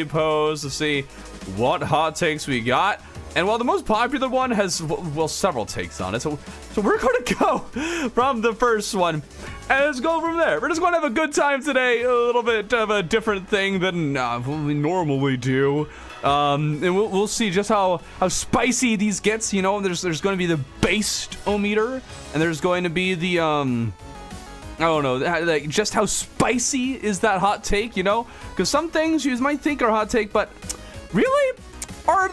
pose to see what hot takes we got. And while the most popular one has, well, several takes on it, so we're going to go from the first one and let's go from there. We're just going to have a good time today, a little bit of a different thing than we normally do. And we'll see just how spicy these gets. You know, there's going to be the based-o-meter, and there's going to be the I don't know, like just how spicy is that hot take, you know? Because some things you might think are hot take, but really, are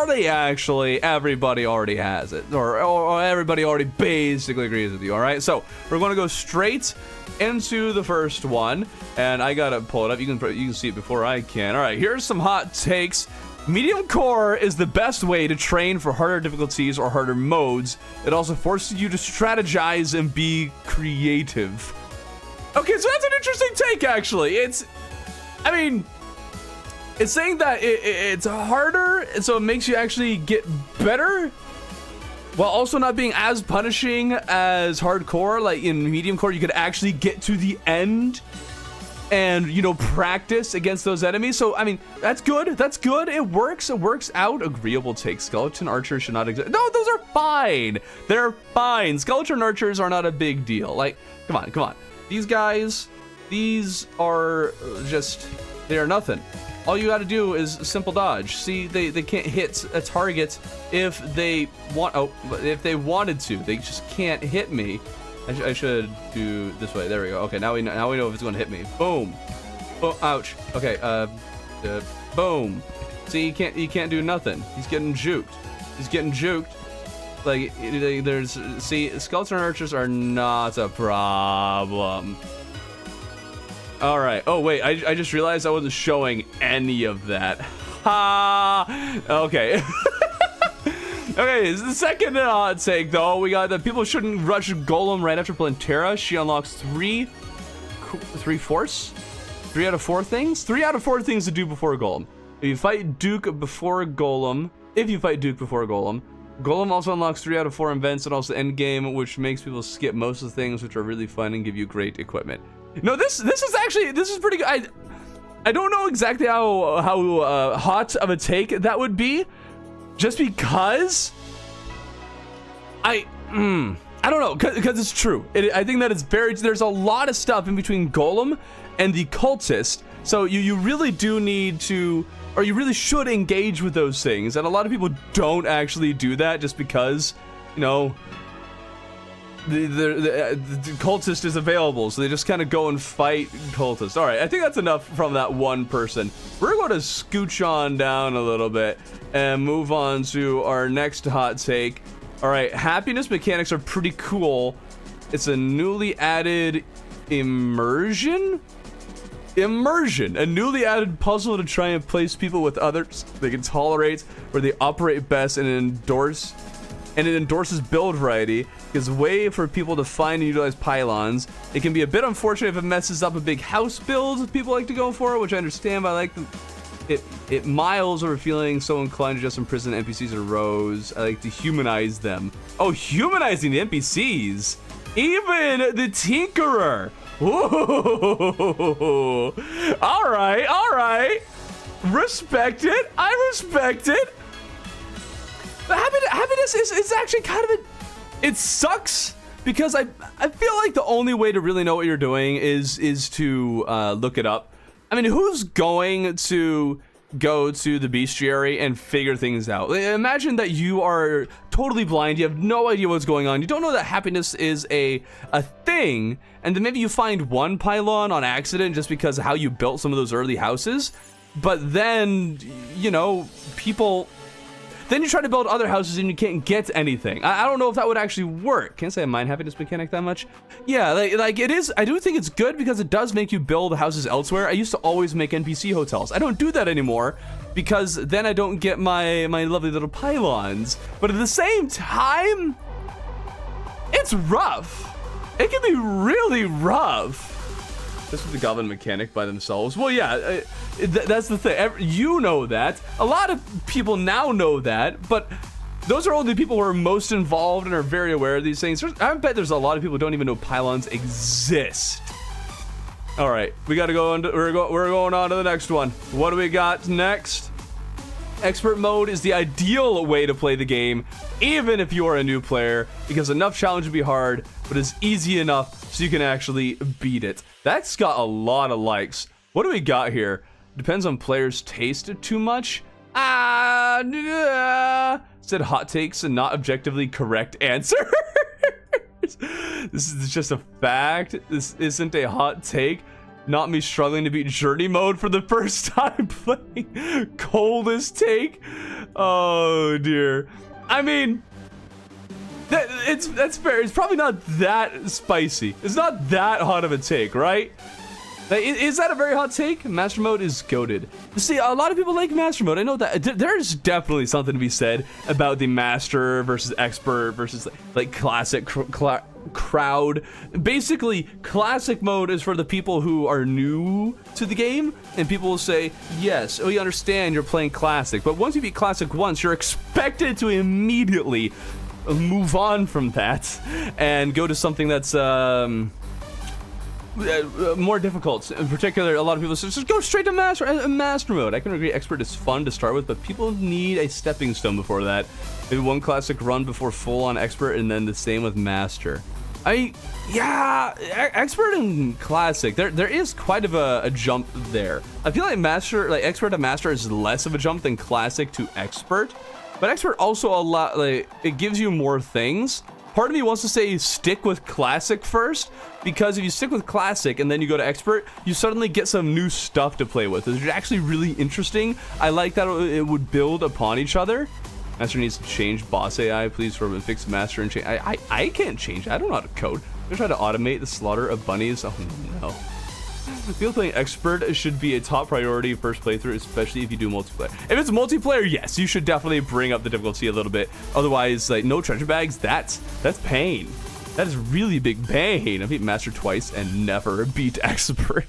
they actually? Everybody already has it, or everybody already basically agrees with you. All right, so we're going to go straight into the first one, and I gotta pull it up. You can see it before I can. All right, here's some hot takes. Medium core is the best way to train for harder difficulties or harder modes. It also forces you to strategize and be creative. Okay, so that's an interesting take, actually. It's saying that it's harder, and so it makes you actually get better, while also not being as punishing as hardcore. Like in medium core, you could actually get to the end and, you know, practice against those enemies. So, I mean, that's good. That's good. It works. It works out. Agreeable take. Skeleton archers should not exist. No, those are fine. They're fine. Skeleton archers are not a big deal. Like, come on. These guys, these are just, they are nothing. All you got to do is simple dodge. See, they can't hit a target if they want. Oh, if they wanted to, they just can't hit me. I should do this way. There we go. Okay, now we know if it's going to hit me. Boom. Oh, ouch. Okay. Boom. See, he can't do nothing. He's getting juked. Like see, skeleton archers are not a problem. All right. Oh wait, I just realized I wasn't showing any of that. Ha. Okay. Okay, this is the second hot take, though. We got that people shouldn't rush Golem right after playing Terra. She unlocks three force? 3 out of 4 things? 3 out of 4 things to do before Golem. If you fight Duke before Golem, Golem also unlocks 3 out of 4 events and also end game, which makes people skip most of the things which are really fun and give you great equipment. No, this is pretty good. I don't know exactly how hot of a take that would be. Just because I don't know, because it's true. I think that it's there's a lot of stuff in between Golem and the cultist, so you really do need to, or you really should engage with those things, and a lot of people don't actually do that just because, you know, the cultist is available, so they just kind of go and fight cultists. All right, I think that's enough from that one person. We're going to scooch on down a little bit and move on to our next hot take. All right, happiness mechanics are pretty cool. It's a newly added immersion, a newly added puzzle to try and place people with others they can tolerate, where they operate best, and it endorses build variety. Gives way for people to find and utilize pylons. It can be a bit unfortunate if it messes up a big house build people like to go for, which I understand, but I like it miles over feeling so inclined to just imprison NPCs or rows. I like to humanize them. Oh, humanizing the NPCs. Even the Tinkerer. Whoa. All right. Respect it. I respect it. But happiness is actually kind of it sucks because I feel like the only way to really know what you're doing is to look it up. I mean, who's going to go to the bestiary and figure things out? Imagine that you are totally blind, you have no idea what's going on, you don't know that happiness is a thing, and then maybe you find one pylon on accident just because of how you built some of those early houses, but then, you know, then you try to build other houses and you can't get anything. I don't know if that would actually work. Can't say I mind happiness mechanic that much. Yeah, like it is. I do think it's good because it does make you build houses elsewhere. I used to always make NPC hotels. I don't do that anymore because then I don't get my lovely little pylons. But at the same time, it's rough. It can be really rough. This was the goblin mechanic by themselves. Well, yeah, that's the thing. You know that. A lot of people now know that, but those are only the people who are most involved and are very aware of these things. I bet there's a lot of people who don't even know pylons exist. All right, we got to go into, we're going on to the next one. What do we got next? Expert mode is the ideal way to play the game, even if you are a new player, because enough challenge would be hard, but it's easy enough so you can actually beat it. That's got a lot of likes. What do we got here? Depends on players' taste too much. Said hot takes and not objectively correct answer. This is just a fact. This isn't a hot take. Not me struggling to beat journey mode for the first time playing. Coldest take. Oh dear. I mean, that's fair. It's probably not that spicy. It's not that hot of a take, right? Is that a very hot take? Master mode is goated. See, a lot of people like master mode. I know that there's definitely something to be said about the master versus expert versus like classic crowd. Basically, classic mode is for the people who are new to the game, and people will say, yes, we understand you're playing classic, but once you beat classic once, you're expected to immediately move on from that and go to something that's more difficult. In particular, a lot of people say just go straight to master mode. I can agree expert is fun to start with, but people need a stepping stone before that. Maybe one classic run before full on expert, and then the same with master. Yeah, expert and classic, there is quite of a jump there. I feel like master, like expert to master is less of a jump than classic to expert, but expert also a lot, like it gives you more things. Part of me wants to say stick with classic first, because if you stick with classic and then you go to expert, you suddenly get some new stuff to play with. It's actually really interesting. I like that it would build upon each other. Master needs to change boss AI, please, for fix master and change. I can't change. I don't know how to code. I'm gonna try to automate the slaughter of bunnies. Oh no. I feel playing expert should be a top priority first playthrough, especially if you do multiplayer. If it's multiplayer, yes, you should definitely bring up the difficulty a little bit. Otherwise, like no treasure bags, that's pain. That is really big pain. I beat master twice and never beat expert.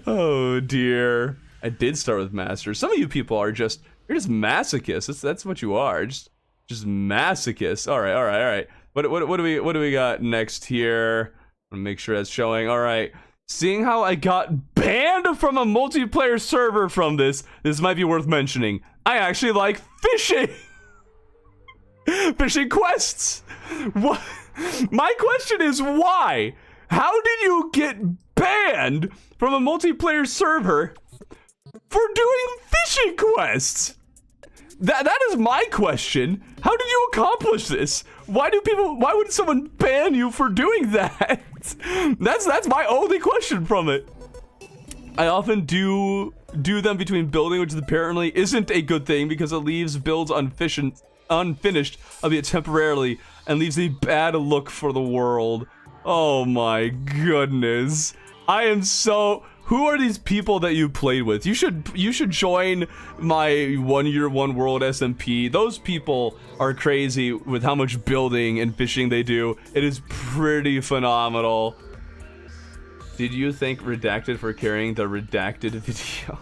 Oh dear. I did start with master. Some of you people are you're just masochists. That's what you are. Just masochists. All right. What do we got next here? I'm gonna make sure that's showing. All right. Seeing how I got banned from a multiplayer server from this might be worth mentioning. I actually like fishing. Fishing quests. What? My question is why? How did you get banned from a multiplayer server for doing fishing quests? That is my question. How did you accomplish this? Why would someone ban you for doing that? That's my only question from it. I often do them between building, which apparently isn't a good thing because it leaves builds unfinished, albeit temporarily, and leaves a bad look for the world. Oh my goodness. I am so... Who are these people that you played with? You should join my 1 year 1 world SMP. Those people are crazy with how much building and fishing they do. It is pretty phenomenal. Did you thank Redacted for carrying the redacted video?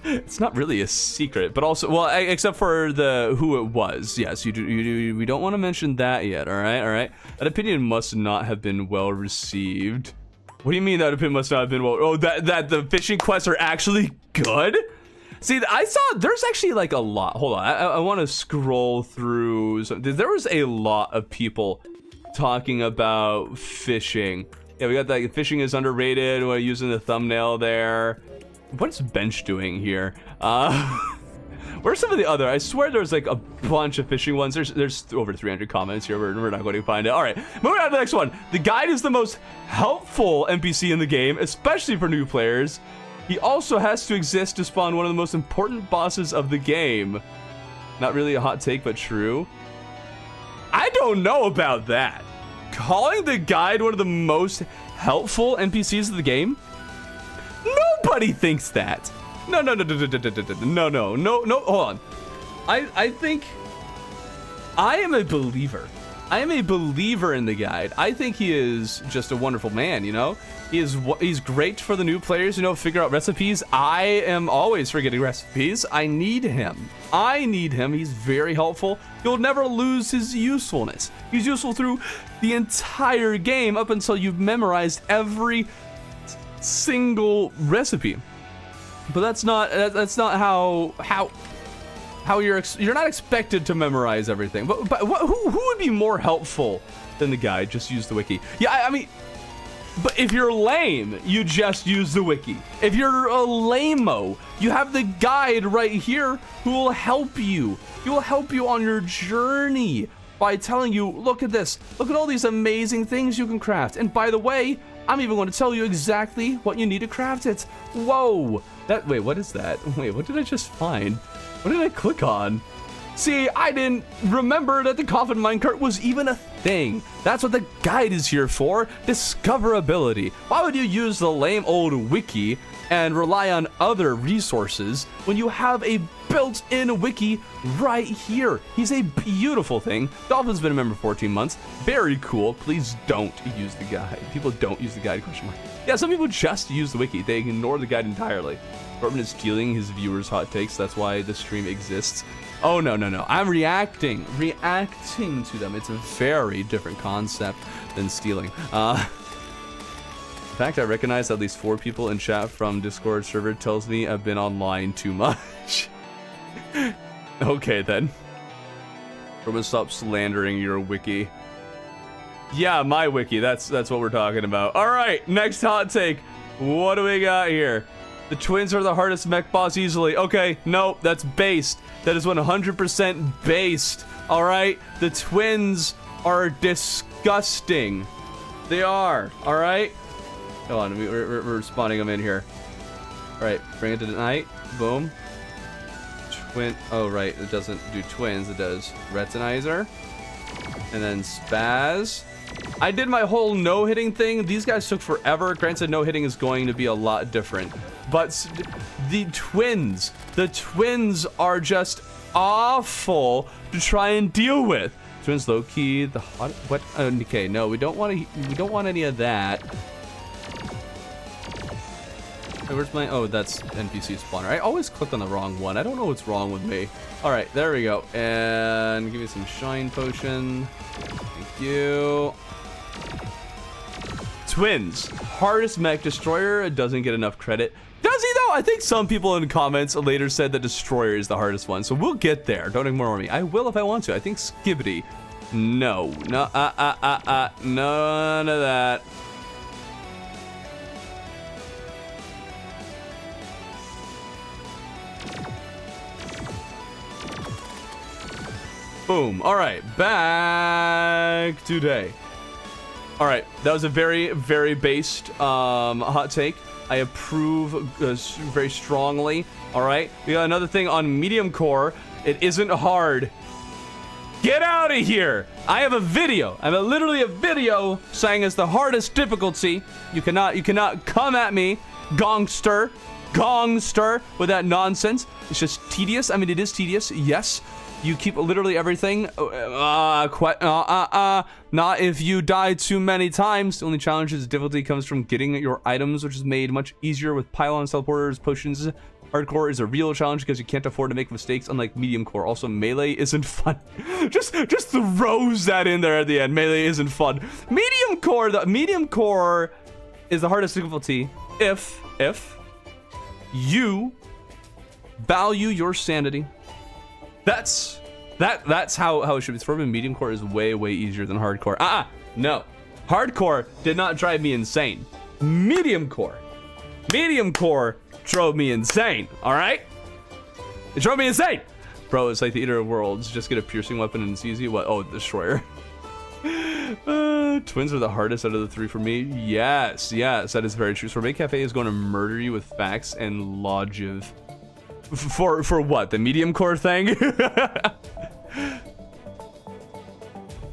It's not really a secret, but also, well, except for who it was. Yes, you do. We don't want to mention that yet. All right. That opinion must not have been well received. What do you mean that opinion must not have been well? Oh, that the fishing quests are actually good? See, I saw there's actually like a lot. Hold on, I want to scroll through. There was a lot of people talking about fishing. Yeah, we got that. Fishing is underrated. We're using the thumbnail there. What's Bench doing here? Where's some of the other? I swear there's like a bunch of fishing ones. There's over 300 comments here. We're not going to find it. All right, moving on to the next one. The guide is the most helpful NPC in the game, especially for new players. He also has to exist to spawn one of the most important bosses of the game. Not really a hot take, but true. I don't know about that. Calling the guide one of the most helpful NPCs of the game? Nobody thinks that. No, hold on. I think I am a believer. I am a believer in the guide. I think he is just a wonderful man, you know? He's great for the new players, you know, figure out recipes. I am always forgetting recipes. I need him. He's very helpful. He'll never lose his usefulness. He's useful through the entire game up until you've memorized every single recipe. But that's not how you're not expected to memorize everything. But who would be more helpful than the guide? Just use the wiki. Yeah, I mean, but if you're lame, you just use the wiki. If you're a lame-o, you have the guide right here who will help you. He will help you on your journey by telling you, look at this. Look at all these amazing things you can craft. And by the way, I'm even going to tell you exactly what you need to craft it. Whoa. Wait, what is that? Wait, what did I just find? What did I click on? See, I didn't remember that the coffin minecart was even a thing. That's what the guide is here for, discoverability. Why would you use the lame old wiki and rely on other resources when you have a built-in wiki right here? He's a beautiful thing. Dolphin's been a member 14 months. Very cool. Please don't use the guide. People don't use the guide, question mark. Yeah, some people just use the wiki. They ignore the guide entirely. Corbin is stealing his viewers' hot takes. That's why the stream exists. Oh, no. I'm reacting to them. It's a very different concept than stealing. In fact, I recognize at least 4 people in chat from Discord server tells me I've been online too much. Okay, then. We're gonna stop slandering your wiki. Yeah, my wiki. That's what we're talking about. All right, next hot take. What do we got here? The twins are the hardest mech boss easily. Okay, no, that's based. That is 100% based. All right, the twins are disgusting. They are. All right. Hold on, we're spawning them in here. All right, bring it to the night. Boom. Oh, right, it doesn't do twins. It does retinizer. And then spaz. I did my whole no-hitting thing. These guys took forever. Granted, no-hitting is going to be a lot different. But the twins are just awful to try and deal with. Twins low-key, the hot, what? Okay, no, we don't want any of that. Hey, where's my, oh, that's NPC spawner. I always click on the wrong one. I don't know what's wrong with me. All right, there we go. And give me some shine potion. Thank you. Twins, hardest mech. Destroyer doesn't get enough credit. Does he though? I think some people in the comments later said that Destroyer is the hardest one. So we'll get there. Don't ignore me. I will if I want to. I think Skibbity. No. None of that. Boom. All right, back today. All right, that was a very, very based hot take. I approve very strongly. All right, we got another thing on medium core. It isn't hard. Get out of here. I have a video. I have literally a video saying it's the hardest difficulty. You cannot come at me, gongster, with that nonsense. It's just tedious. I mean, it is tedious, yes. You keep literally everything. Not if you die too many times. The only challenge is difficulty comes from getting your items, which is made much easier with pylons, teleporters, potions. Hardcore is a real challenge because you can't afford to make mistakes, unlike medium core. Also, melee isn't fun. just throws that in there at the end. Melee isn't fun. Medium core is the hardest difficulty if you value your sanity. That's how it should be. Throbbing medium core is way easier than hardcore. No. Hardcore did not drive me insane. Medium core drove me insane. All right? It drove me insane. Bro, it's like the Eater of Worlds. Just get a piercing weapon and it's easy. What? Oh, Destroyer. Twins are the hardest out of the 3 for me. Yes, that is very true. Sorbet Cafe is going to murder you with facts and logic. For what? The medium core thing?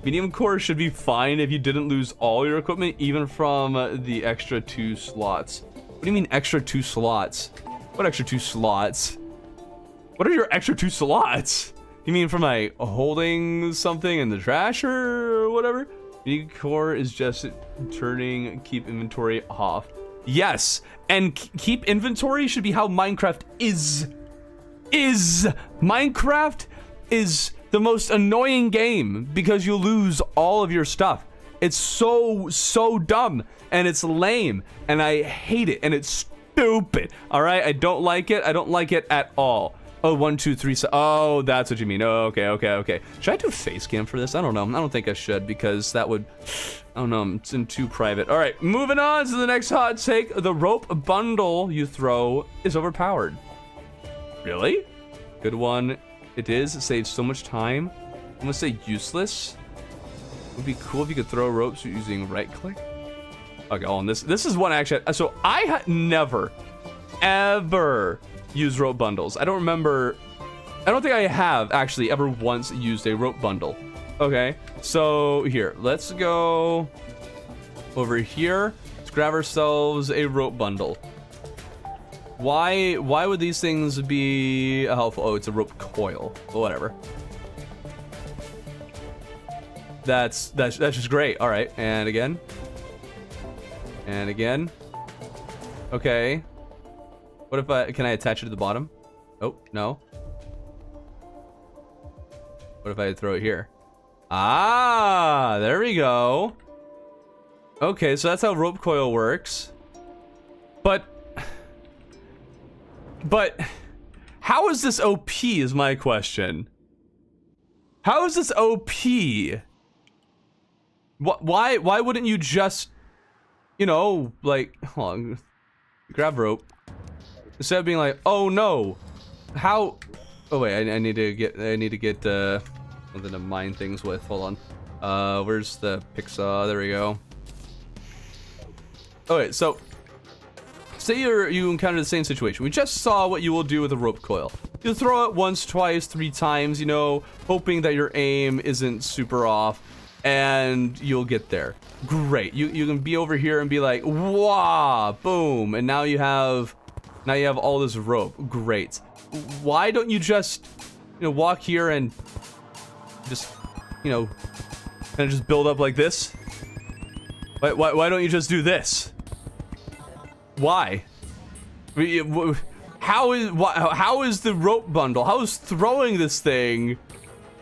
Medium core should be fine if you didn't lose all your equipment, even from the extra 2 slots. What do you mean extra 2 slots? What extra 2 slots? What are your extra 2 slots? You mean from like holding something in the trash or whatever? Medium core is just turning keep inventory off. Yes, and keep inventory should be how Minecraft is. Minecraft is the most annoying game because you lose all of your stuff. It's so dumb, and it's lame, and I hate it, and it's stupid. All right, I don't like it. I don't like it at all. Oh, 1, 2, 3. Oh, that's what you mean. Oh, okay. Should I do a face cam for this? I don't know. I don't think I should, because that would, I don't know, it's in too private. All right, moving on to the next hot take. The rope bundle you throw is overpowered. Really? Good one. It is. It saves so much time. I'm gonna say useless. It would be cool if you could throw ropes using right click. Okay, oh, and this is one actually. So I never, ever used rope bundles. I don't remember. I don't think I have actually ever once used a rope bundle. Okay, so here, let's go over here. Let's grab ourselves a rope bundle. Why would these things be helpful? Oh, it's a rope coil. Well, whatever. That's just great. All right, and again. And again. Okay. What if can I attach it to the bottom? Oh, no. What if I throw it here? Ah, there we go. Okay, so that's how rope coil works. But how is this OP is my question. How is this OP? Why wouldn't you just, you know, like, hold on, grab rope. Instead of being like, oh no, how? Oh wait, I need to get something to mine things with. Hold on. Where's the Pixar? There we go. Oh wait, so say you encounter the same situation. We just saw what you will do with a rope coil. You throw it once, twice, 3 times, you know, hoping that your aim isn't super off, and you'll get there. Great. You can be over here and be like, wow, boom, and now you have all this rope. Great. Why don't you just, you know, walk here and just, you know, kind of just build up like this? Why don't you just do this? Why? How is the rope bundle? How is throwing this thing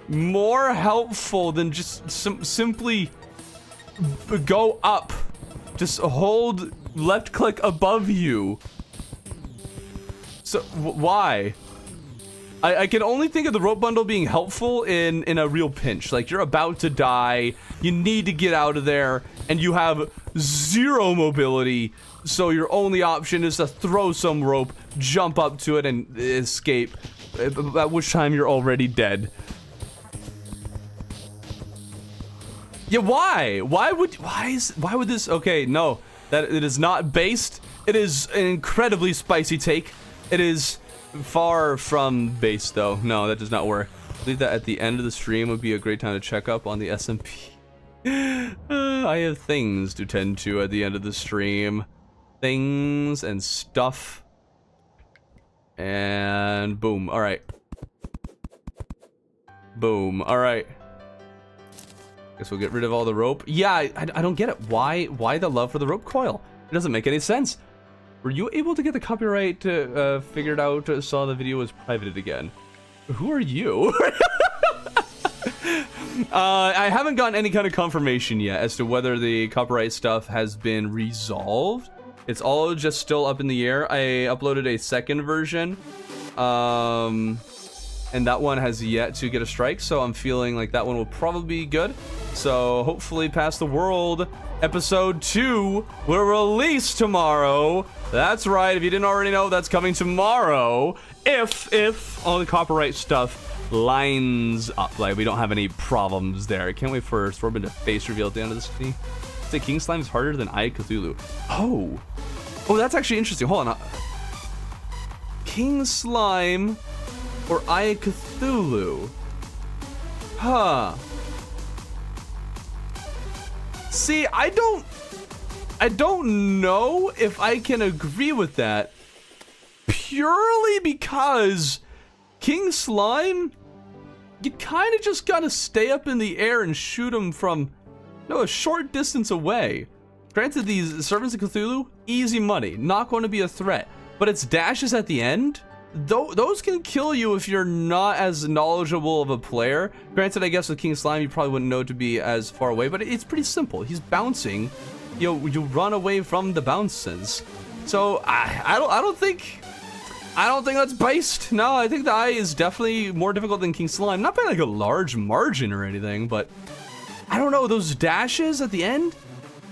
more helpful than just simply go up? Just hold left click above you. So why? I can only think of the rope bundle being helpful in a real pinch. Like, you're about to die, you need to get out of there, and you have 0 mobility, so your only option is to throw some rope, jump up to it, and escape, at which time you're already dead. Yeah, why? Why would this? Okay, no, that it is not based. It is an incredibly spicy take. It is far from based, though. No, that does not work. I believe that at the end of the stream would be a great time to check up on the SMP. I have things to tend to at the end of the stream. Things and stuff. And boom. All right. Boom. All right. Guess we'll get rid of all the rope. Yeah, I don't get it. Why the love for the rope coil? It doesn't make any sense. Were you able to get the copyright figured out? Saw the video was privated again. Who are you? I haven't gotten any kind of confirmation yet as to whether the copyright stuff has been resolved. It's all just still up in the air. I uploaded a second version, and that one has yet to get a strike, so I'm feeling like that one will probably be good. So hopefully Past the World Episode 2 will release tomorrow. That's right, if you didn't already know, that's coming tomorrow. If all the copyright stuff lines up, like we don't have any problems there. I can't wait for Sorbin to face reveal at the end of this thing. Say King Slime is harder than Eye Cthulhu. Oh, that's actually interesting. Hold on. King Slime or Eye Cthulhu? Huh. See, I don't know if I can agree with that, purely because King Slime, you kind of just gotta stay up in the air and shoot him from, a short distance away. Granted, these Servants of Cthulhu, easy money, not going to be a threat, but its dashes at the end, those can kill you if you're not as knowledgeable of a player. Granted, I guess with King Slime, you probably wouldn't know to be as far away, but it's pretty simple. He's bouncing. You run away from the bounces. So I don't think that's based. No, I think the eye is definitely more difficult than King Slime. Not by like a large margin or anything, but I don't know, those dashes at the end,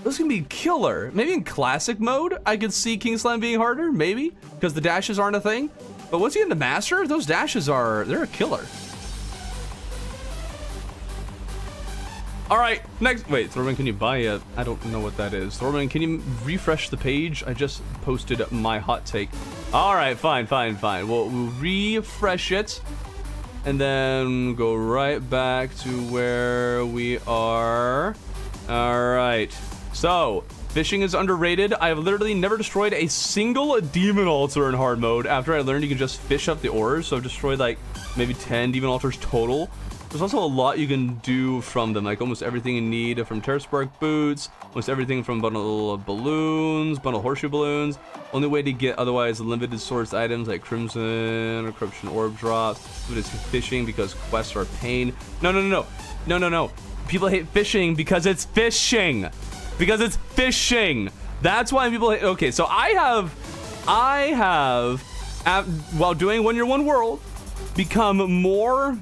those can be killer. Maybe in classic mode, I could see King Slime being harder, maybe, because the dashes aren't a thing. But once you get into Master, those dashes they're a killer. All right, next, wait, Thorman, can you buy it? I don't know what that is. Thorman, can you refresh the page? I just posted my hot take. All right, fine. We'll refresh it and then go right back to where we are. All right, so fishing is underrated. I have literally never destroyed a single demon altar in hard mode after I learned you can just fish up the ores. So I've destroyed like maybe 10 demon altars total. There's also a lot you can do from them, like almost everything you need from Terra Spark boots, almost everything from bundle of balloons, bundle horseshoe balloons. Only way to get otherwise limited source items like Crimson or Corruption Orb drops. It is fishing because quests are a pain. No. People hate fishing because it's fishing. Because it's fishing. That's why people hate. Okay, so I have, while doing When You're One World, become more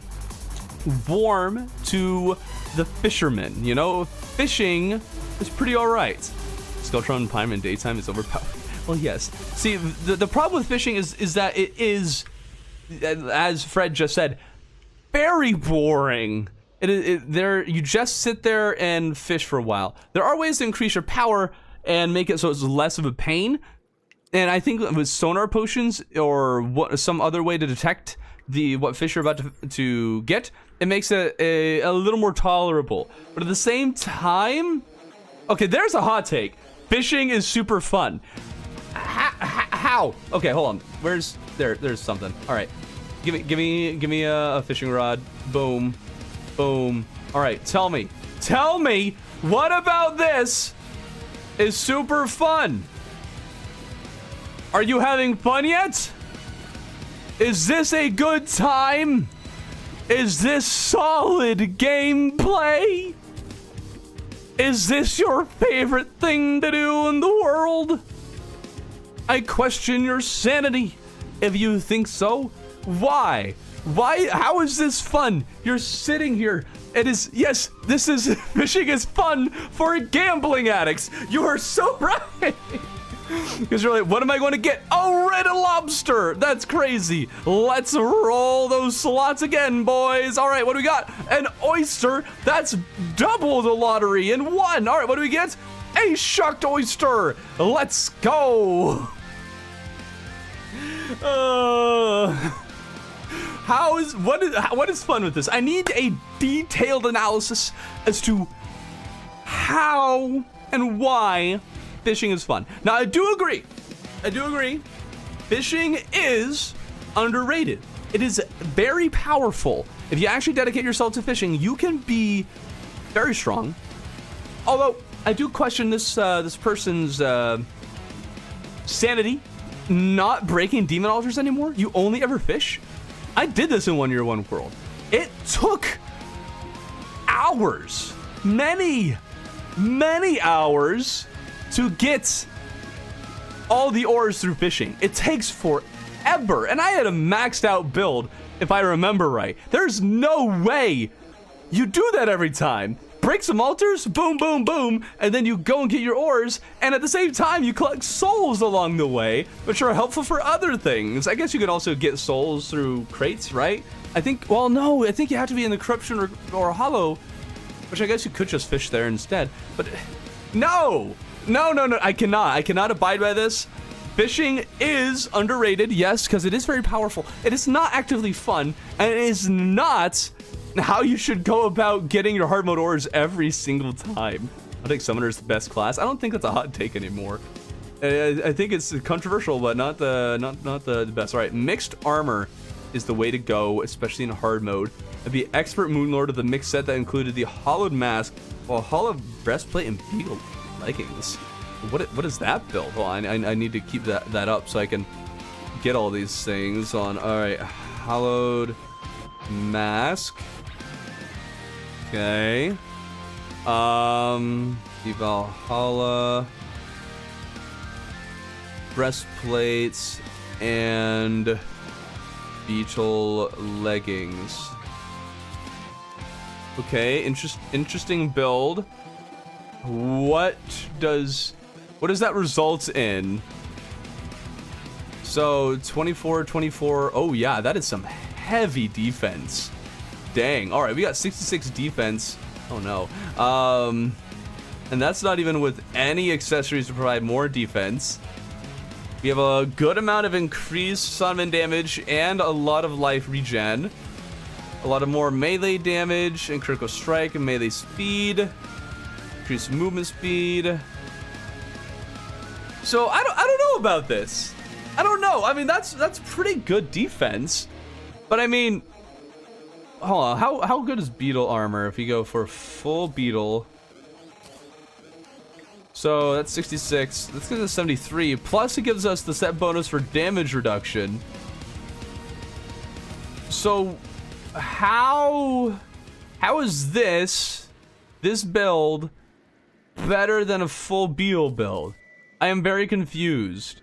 warm to the fishermen. You know, fishing is pretty all right. Skeletron Prime in daytime is overpowered. Well, yes. See, the problem with fishing is that it is, as Fred just said, very boring. You just sit there and fish for a while. There are ways to increase your power and make it so it's less of a pain. And I think with sonar potions or some other way to detect what fish you're about to get, it makes it a little more tolerable. But at the same time, okay, there's a hot take. Fishing is super fun. How? Okay, hold on. There's something. All right, give me a fishing rod. Boom. All right, tell me, what about this is super fun? Are you having fun yet? Is this a good time? Is this solid gameplay? Is this your favorite thing to do in the world? I question your sanity. If you think so, why? How is this fun? You're sitting here. Yes, fishing is fun for gambling addicts. You are so right. Because you're like, what am I going to get? Oh, red lobster. That's crazy. Let's roll those slots again, boys. All right, what do we got? An oyster. That's double the lottery in one. All right, what do we get? A shucked oyster. Let's go. What is fun with this? I need a detailed analysis as to how and why fishing is fun. Now, I do agree. Fishing is underrated. It is very powerful. If you actually dedicate yourself to fishing, you can be very strong. Although, I do question this person's sanity. Not breaking demon altars anymore? You only ever fish? I did this in When You're One World. It took hours, many hours to get all the ores through fishing. It takes forever, and I had a maxed out build, if I remember right. There's no way you do that every time. Break some altars, boom, boom, boom, and then you go and get your ores, and at the same time, you collect souls along the way, which are helpful for other things. I guess you could also get souls through crates, right? I think you have to be in the Corruption or Hollow, which I guess you could just fish there instead, but no, I cannot abide by this. Fishing is underrated, yes, because it is very powerful. It is not actively fun, and it is not how you should go about getting your hard mode ores every single time. I think Summoner is the best class. I don't think that's a hot take anymore. I think it's controversial, but not the best. All right, mixed armor is the way to go, especially in hard mode. I'd be expert Moon Lord of the mixed set that included the hollowed mask, while hollowed breastplate and beetle leggings. What is that build? Well, I need to keep that up so I can get all these things on. All right, hallowed mask. Okay. The Valhalla breastplates and beetle leggings. Okay, interesting build. What does that result in? So 24, 24. Oh yeah, that is some heavy defense. Dang. All right, we got 66 defense. Oh no. And that's not even with any accessories to provide more defense. We have a good amount of increased summon damage and a lot of life regen. A lot of more melee damage and critical strike and melee speed. Increased movement speed. So I don't know about this. I don't know. I mean, that's pretty good defense. But I mean, hold on. How good is beetle armor if you go for full beetle? So that's 66. That's gonna 73. Plus it gives us the set bonus for damage reduction. So how is this build better than a full beetle build? I am very confused.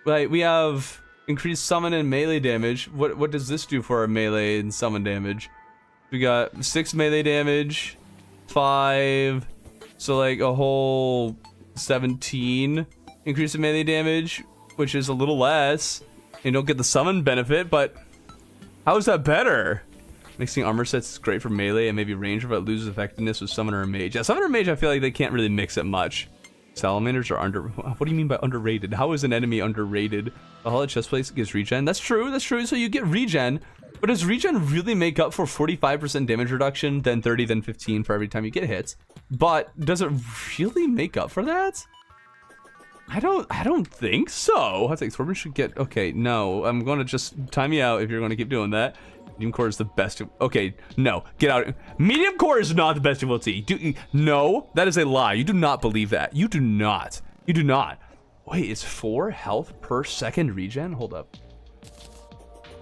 Like, we have increased summon and melee damage. What does this do for our melee and summon damage? We got 6 melee damage, 5, so like a whole 17 increase in melee damage, which is a little less. You don't get the summon benefit, but how is that better? Mixing armor sets is great for melee and maybe ranger, but loses effectiveness with summoner and mage. Yeah, summoner and mage, I feel like they can't really mix it much. Salamanders are what do you mean by underrated? How is an enemy underrated? The Hollow Chestplate gives regen. That's true, so you get regen. But does regen really make up for 45% damage reduction, then 30, then 15 for every time you get hit? But does it really make up for that? I don't think so. I think Swarman should get, okay, no. I'm gonna just time you out if you're gonna keep doing that. Medium core is the best. Okay, no, get out. Medium core is not the best ability. No, that is a lie. You do not believe that. You do not. You do not. Wait, it's 4 health per second regen? Hold up.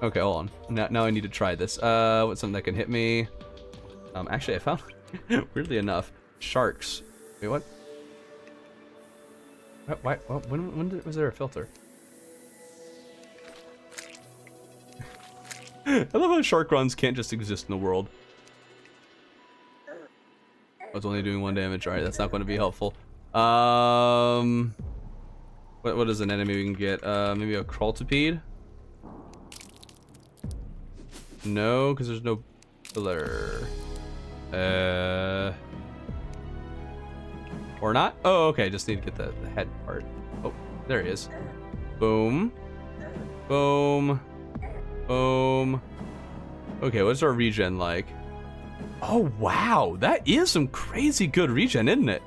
Okay, hold on. Now I need to try this. What's something that can hit me? Actually, I found, weirdly enough, sharks. Wait, what? Why? When was there a filter? I love how shark runs can't just exist in the world. I was only doing 1 damage. Alright, that's not going to be helpful. What is an enemy we can get? Maybe a Crawltipede? No, because there's no pillar. Or not? Oh, okay, just need to get the head part. Oh, there he is. Boom. Boom. Boom. Okay, what's our regen like? Oh, wow. That is some crazy good regen, isn't it?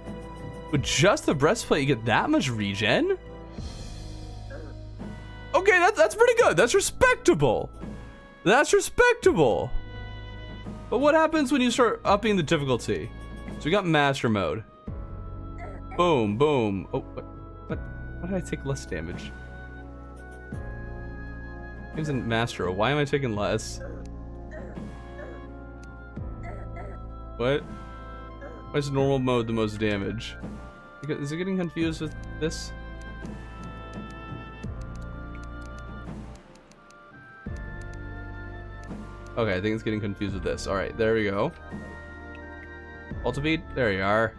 With just the breastplate, you get that much regen? Okay, that's pretty good. That's respectable. That's respectable. But what happens when you start upping the difficulty? So we got master mode. Boom, boom. Oh, what? Why did I take less damage? Isn't master. Why am I taking less? What? Why is normal mode the most damage? Is it getting confused with this? Okay, I think it's getting confused with this. Alright, there we go. Ultimate, there you are.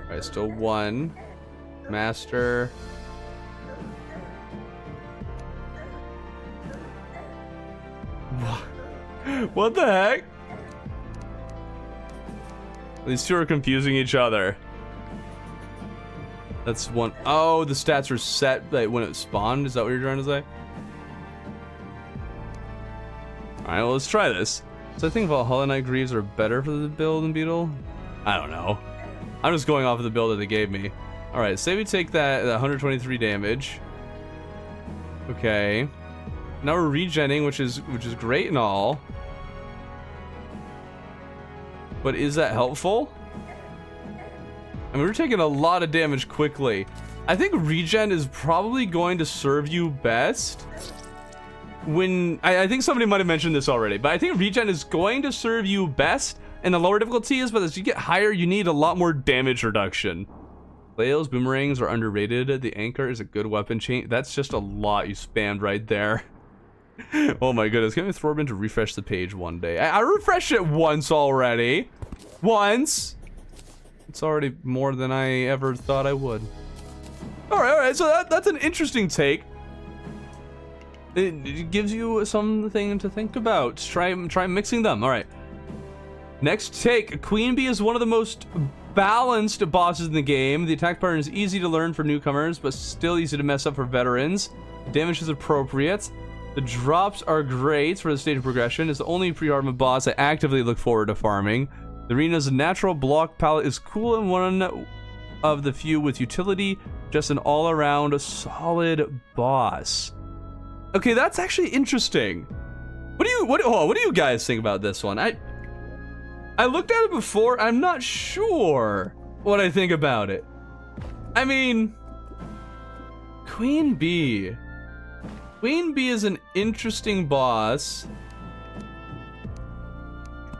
Alright, still 1. Master. What the heck? These two are confusing each other. That's 1. Oh, the stats are set like when it spawned. Is that what you're trying to say? Alright, well, let's try this. So I think Valhalla Knight Greaves are better for the build than Beetle? I don't know. I'm just going off of the build that they gave me. Alright, say we take that 123 damage. Okay. Now we're regenning, which is great and all. But is that helpful? I mean, we're taking a lot of damage quickly. I think regen is probably going to serve you best when I think somebody might have mentioned this already, but I think regen is going to serve you best in the lower difficulties, but as you get higher, you need a lot more damage reduction. Flails, boomerangs are underrated. The anchor is a good weapon chain. That's just a lot you spammed right there. Oh my goodness, can I throw him in to refresh the page one day? I refreshed it once already. Once. It's already more than I ever thought I would. All right, so that's an interesting take. It gives you something to think about. Try mixing them. All right. Next take. Queen Bee is one of the most balanced bosses in the game. The attack pattern is easy to learn for newcomers, but still easy to mess up for veterans. Damage is appropriate. The drops are great for the stage of progression. It's the only pre-hard mode boss I actively look forward to farming. The arena's natural block palette is cool and one of the few with utility. Just an all-around solid boss. Okay, that's actually interesting. What do you guys think about this one? I looked at it before. I'm not sure what I think about it. I mean, Queen Bee. Queen Bee is an interesting boss,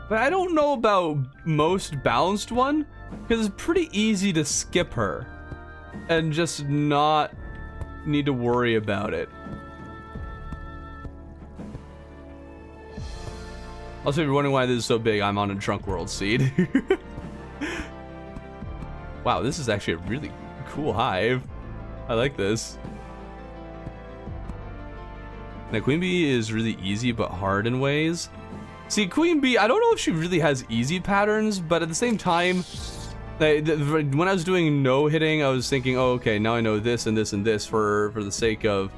but I don't know about most balanced one, because it's pretty easy to skip her and just not need to worry about it. Also, if you're wondering why this is so big, I'm on a Drunk World seed. Wow, this is actually a really cool hive. I like this. Now, Queen Bee is really easy but hard in ways. See, Queen Bee, I don't know if she really has easy patterns, but at the same time, when I was doing no hitting, I was thinking, oh, okay, now I know this and this and this for the sake of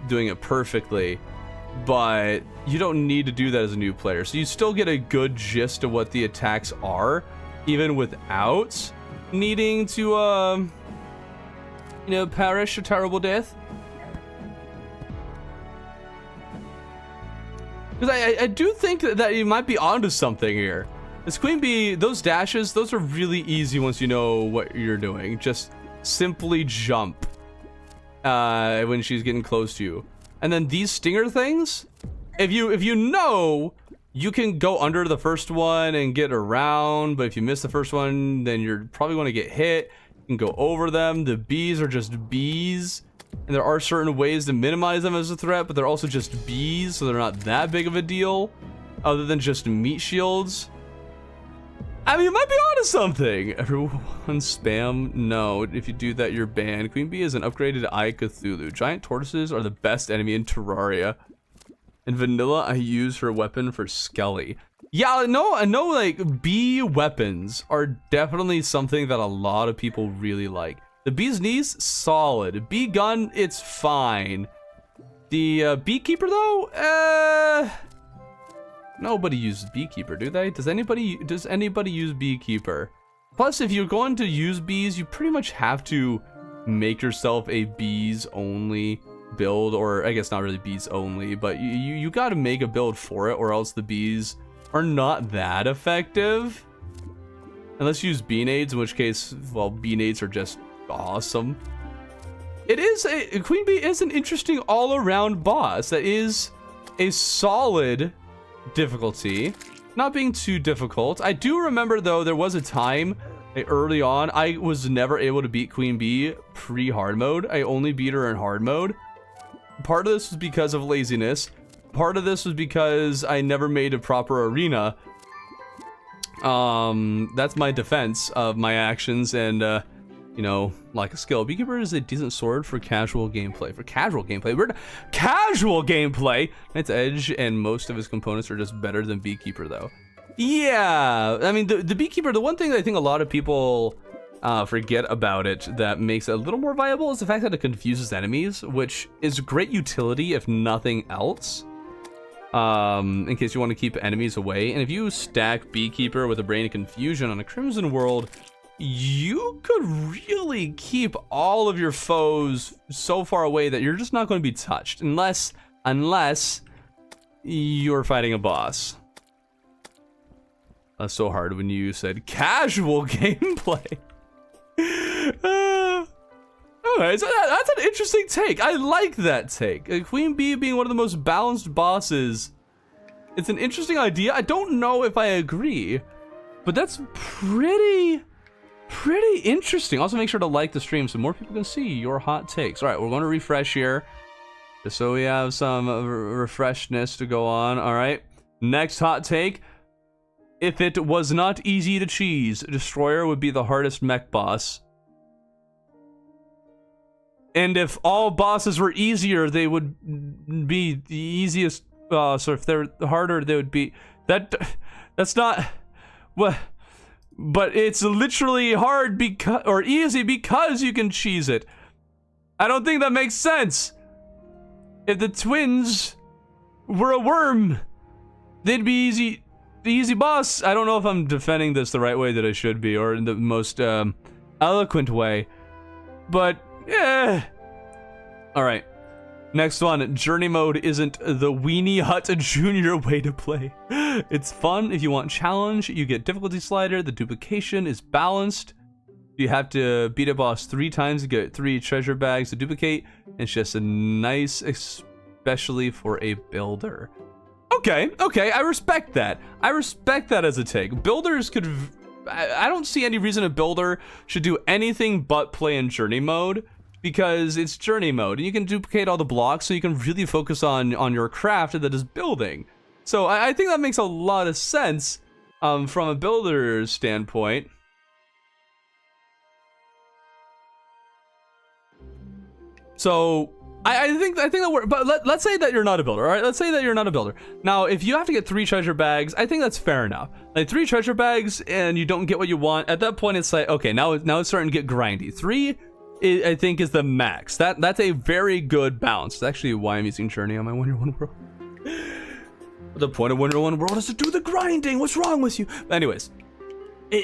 doing it perfectly. But you don't need to do that as a new player, so you still get a good gist of what the attacks are, even without needing to, you know, perish a terrible death. Because I do think that you might be onto something here. This Queen Bee, those dashes, those are really easy once you know what you're doing. Just simply jump when she's getting close to you. And then these stinger things, if you know, you can go under the first one and get around, but if you miss the first one, then you're probably going to get hit. You can go over them. The bees are just bees, and there are certain ways to minimize them as a threat, but they're also just bees, so they're not that big of a deal, other than just meat shields. I mean, you might be onto something. Everyone spam. No, if you do that, you're banned. Queen Bee is an upgraded Eye Cthulhu. Giant tortoises are the best enemy in Terraria. In vanilla, I use her weapon for Skelly. Yeah, I know, like, bee weapons are definitely something that a lot of people really like. The bee's knees, solid. Bee gun, it's fine. The beekeeper, though, nobody uses beekeeper, do they? Does anybody use beekeeper? Plus, if you're going to use bees, you pretty much have to make yourself a bees only build, or I guess not really bees only, but you got to make a build for it, or else the bees are not that effective. Unless you use bee nades, in which case, well, bee nades are just awesome. Queen Bee is an interesting all-around boss that is a solid difficulty, not being too difficult. I do remember, though, there was a time early on I was never able to beat Queen Bee pre-hard mode. I only beat her in hard mode. Part of this was because of laziness. Part of this was because I never made a proper arena. That's my defense of my actions and you know, like a skill. Beekeeper is a decent sword for casual gameplay. Casual gameplay! Its edge and most of his components are just better than Beekeeper, though. Yeah, I mean, the Beekeeper, the one thing that I think a lot of people forget about it that makes it a little more viable is the fact that it confuses enemies, which is great utility if nothing else. In case you want to keep enemies away. And if you stack Beekeeper with a Brain of Confusion on a Crimson World, you could really keep all of your foes so far away that you're just not going to be touched unless you're fighting a boss. That's so hard when you said casual gameplay. Anyways, that's an interesting take. I like that take. Queen Bee being one of the most balanced bosses. It's an interesting idea. I don't know if I agree, but that's pretty interesting. Also, make sure to like the stream so more people can see your hot takes. All right, we're going to refresh here, just so we have some refreshness to go on. All right, next hot take. If it was not easy to cheese, Destroyer would be the hardest mech boss. And if all bosses were easier, they would be the easiest. So if they're harder, they would be that's not what. But it's literally hard because or easy because you can cheese it. I don't think that makes sense. If the twins were a worm, they'd be easy. The easy boss. I don't know if I'm defending this the right way that I should be, or in the most eloquent way. But yeah. All right. Next one. Journey mode isn't the Weenie Hut Junior way to play. It's fun if you want challenge. You get difficulty slider. The duplication is balanced. You have to beat a boss 3 times to get 3 treasure bags to duplicate. It's just a nice, especially for a builder. Okay, I respect that. I respect that as a take. Builders could... I don't see any reason a builder should do anything but play in journey mode, because it's journey mode and you can duplicate all the blocks, so you can really focus on your craft that is building. So I think that makes a lot of sense from a builder's standpoint. So I think that works. But let's say that you're not a builder, all right? Let's say that you're not a builder. Now, if you have to get 3 treasure bags, I think that's fair enough. Like 3 treasure bags and you don't get what you want, at that point it's like, okay, now it's starting to get grindy. 3, I think, is the max. That's a very good balance. That's actually why I'm using Journey on my Wonder One World. The point of Wonder One World is to do the grinding. What's wrong with you? But anyways,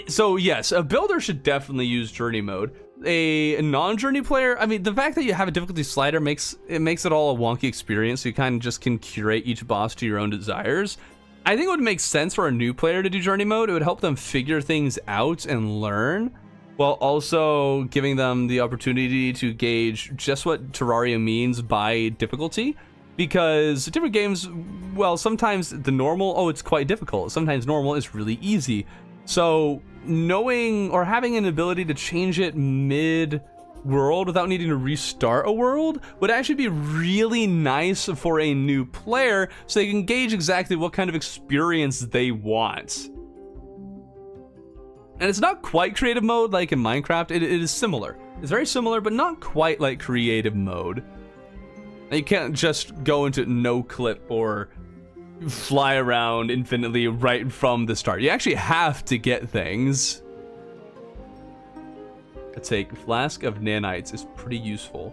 so yes, a builder should definitely use Journey mode. A non-journey player, I mean, the fact that you have a difficulty slider makes it all a wonky experience, so you kind of just can curate each boss to your own desires. I think it would make sense for a new player to do journey mode. It would help them figure things out and learn, while also giving them the opportunity to gauge just what Terraria means by difficulty. Because different games, well, sometimes the normal, oh, it's quite difficult. Sometimes normal is really easy. So knowing or having an ability to change it mid-world without needing to restart a world would actually be really nice for a new player, so they can gauge exactly what kind of experience they want. And it's not quite creative mode like in Minecraft. It is similar. It's very similar, but not quite like creative mode. You can't just go into no clip or fly around infinitely right from the start. You actually have to get things. Let's take Flask of Nanites is pretty useful.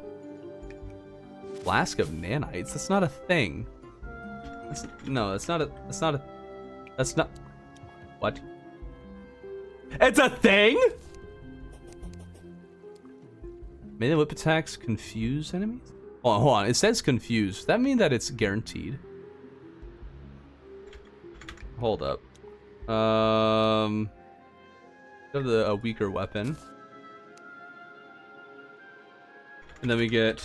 Flask of Nanites? That's not a thing. That's not. What? It's a thing? Melee whip attacks confuse enemies? Hold on. It says confuse. Does that mean that it's guaranteed? Hold up. Have a weaker weapon. And then we get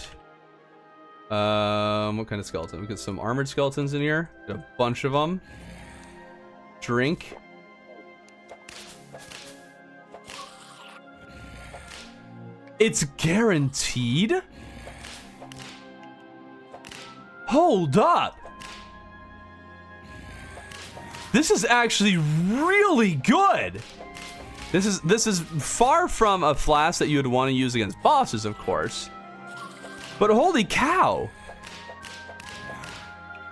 what kind of skeleton? We get some armored skeletons in here. Get a bunch of them. Drink. It's guaranteed? Hold up. This is actually really good. This is far from a flask that you would want to use against bosses, of course. But holy cow.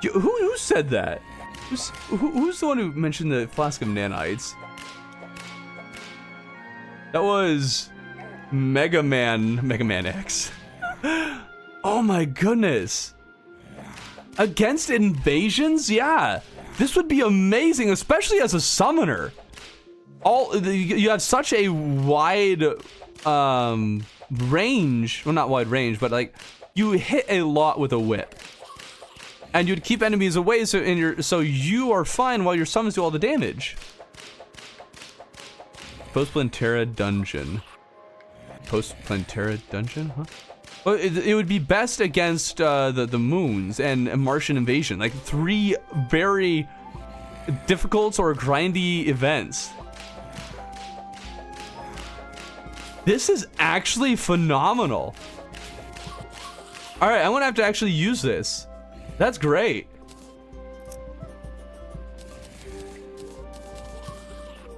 Who said that? Who's the one who mentioned the Flask of Nanites? That was Mega Man X. Oh my goodness. Against invasions? Yeah. This would be amazing, especially as a summoner. You have such a wide range. Well, not wide range, but like you hit a lot with a whip. And you'd keep enemies away so you are fine while your summons do all the damage. Post-Plantera dungeon. Post-Plantera dungeon? Huh? Well, it would be best against the moons and Martian invasion, like 3 very difficult or grindy events. This is actually phenomenal. All right, I'm gonna have to actually use this. That's great.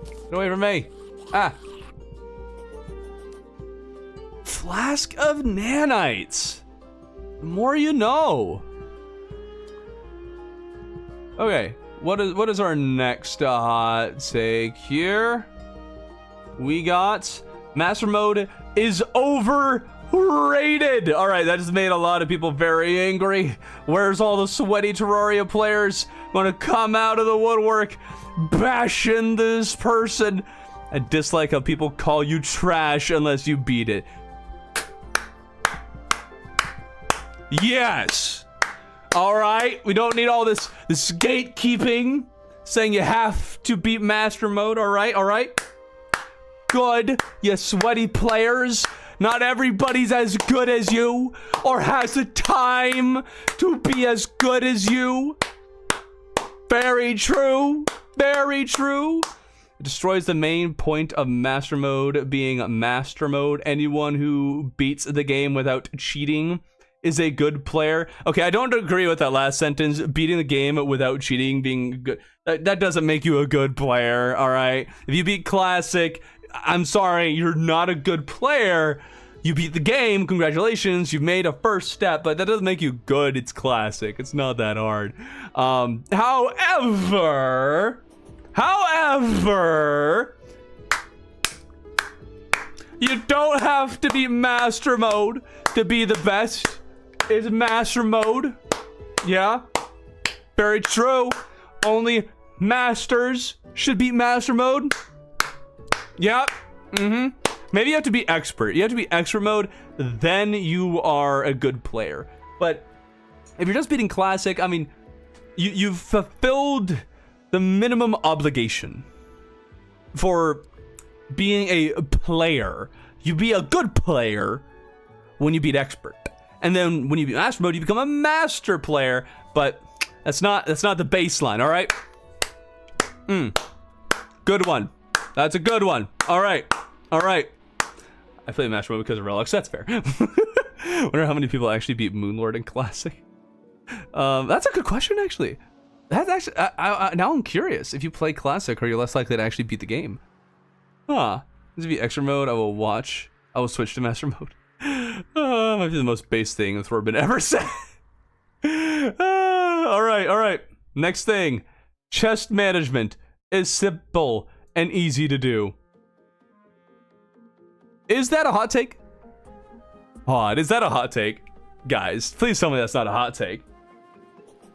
Get away from me. Ah. Flask of nanites. The more you know. Okay, what is our next hot take here? We got Master Mode is overrated. All right, that just made a lot of people very angry. Where's all the sweaty Terraria players gonna come out of the woodwork bashing this person? I dislike how people call you trash unless you beat it. Yes. All right, we don't need all this gatekeeping saying you have to beat Master Mode. All right. Good, you sweaty players. Not everybody's as good as you or has the time to be as good as you. Very true. Very true. It destroys the main point of Master Mode being Master Mode. Anyone who beats the game without cheating is a good player. Okay, I don't agree with that last sentence. Beating the game without cheating being good. That doesn't make you a good player, all right? If you beat Classic, I'm sorry, you're not a good player. You beat the game, congratulations, you've made a first step, but that doesn't make you good. It's Classic, it's not that hard. However, you don't have to be Master Mode to be the best. It's Master Mode. Yeah, very true. Only masters should beat Master Mode. Yep. Maybe you have to be expert. You have to be expert mode, then you are a good player. But if you're just beating Classic, I mean, you've fulfilled the minimum obligation for being a player. You be a good player when you beat expert. And then when you beat Master Mode, you become a master player. But that's not the baseline, all right? Good one. That's a good one. All right. I play Master Mode because of Relics. That's fair. Wonder how many people actually beat Moonlord in Classic. That's a good question, actually. That's actually now I'm curious. If you play Classic, are you less likely to actually beat the game? Huh. This would be extra mode. I will switch to Master Mode. Might be the most base thing Thorben ever said. All right. Next thing. Chest management is simple and easy to do. Is that a hot take? Is that a hot take? Guys, please tell me that's not a hot take.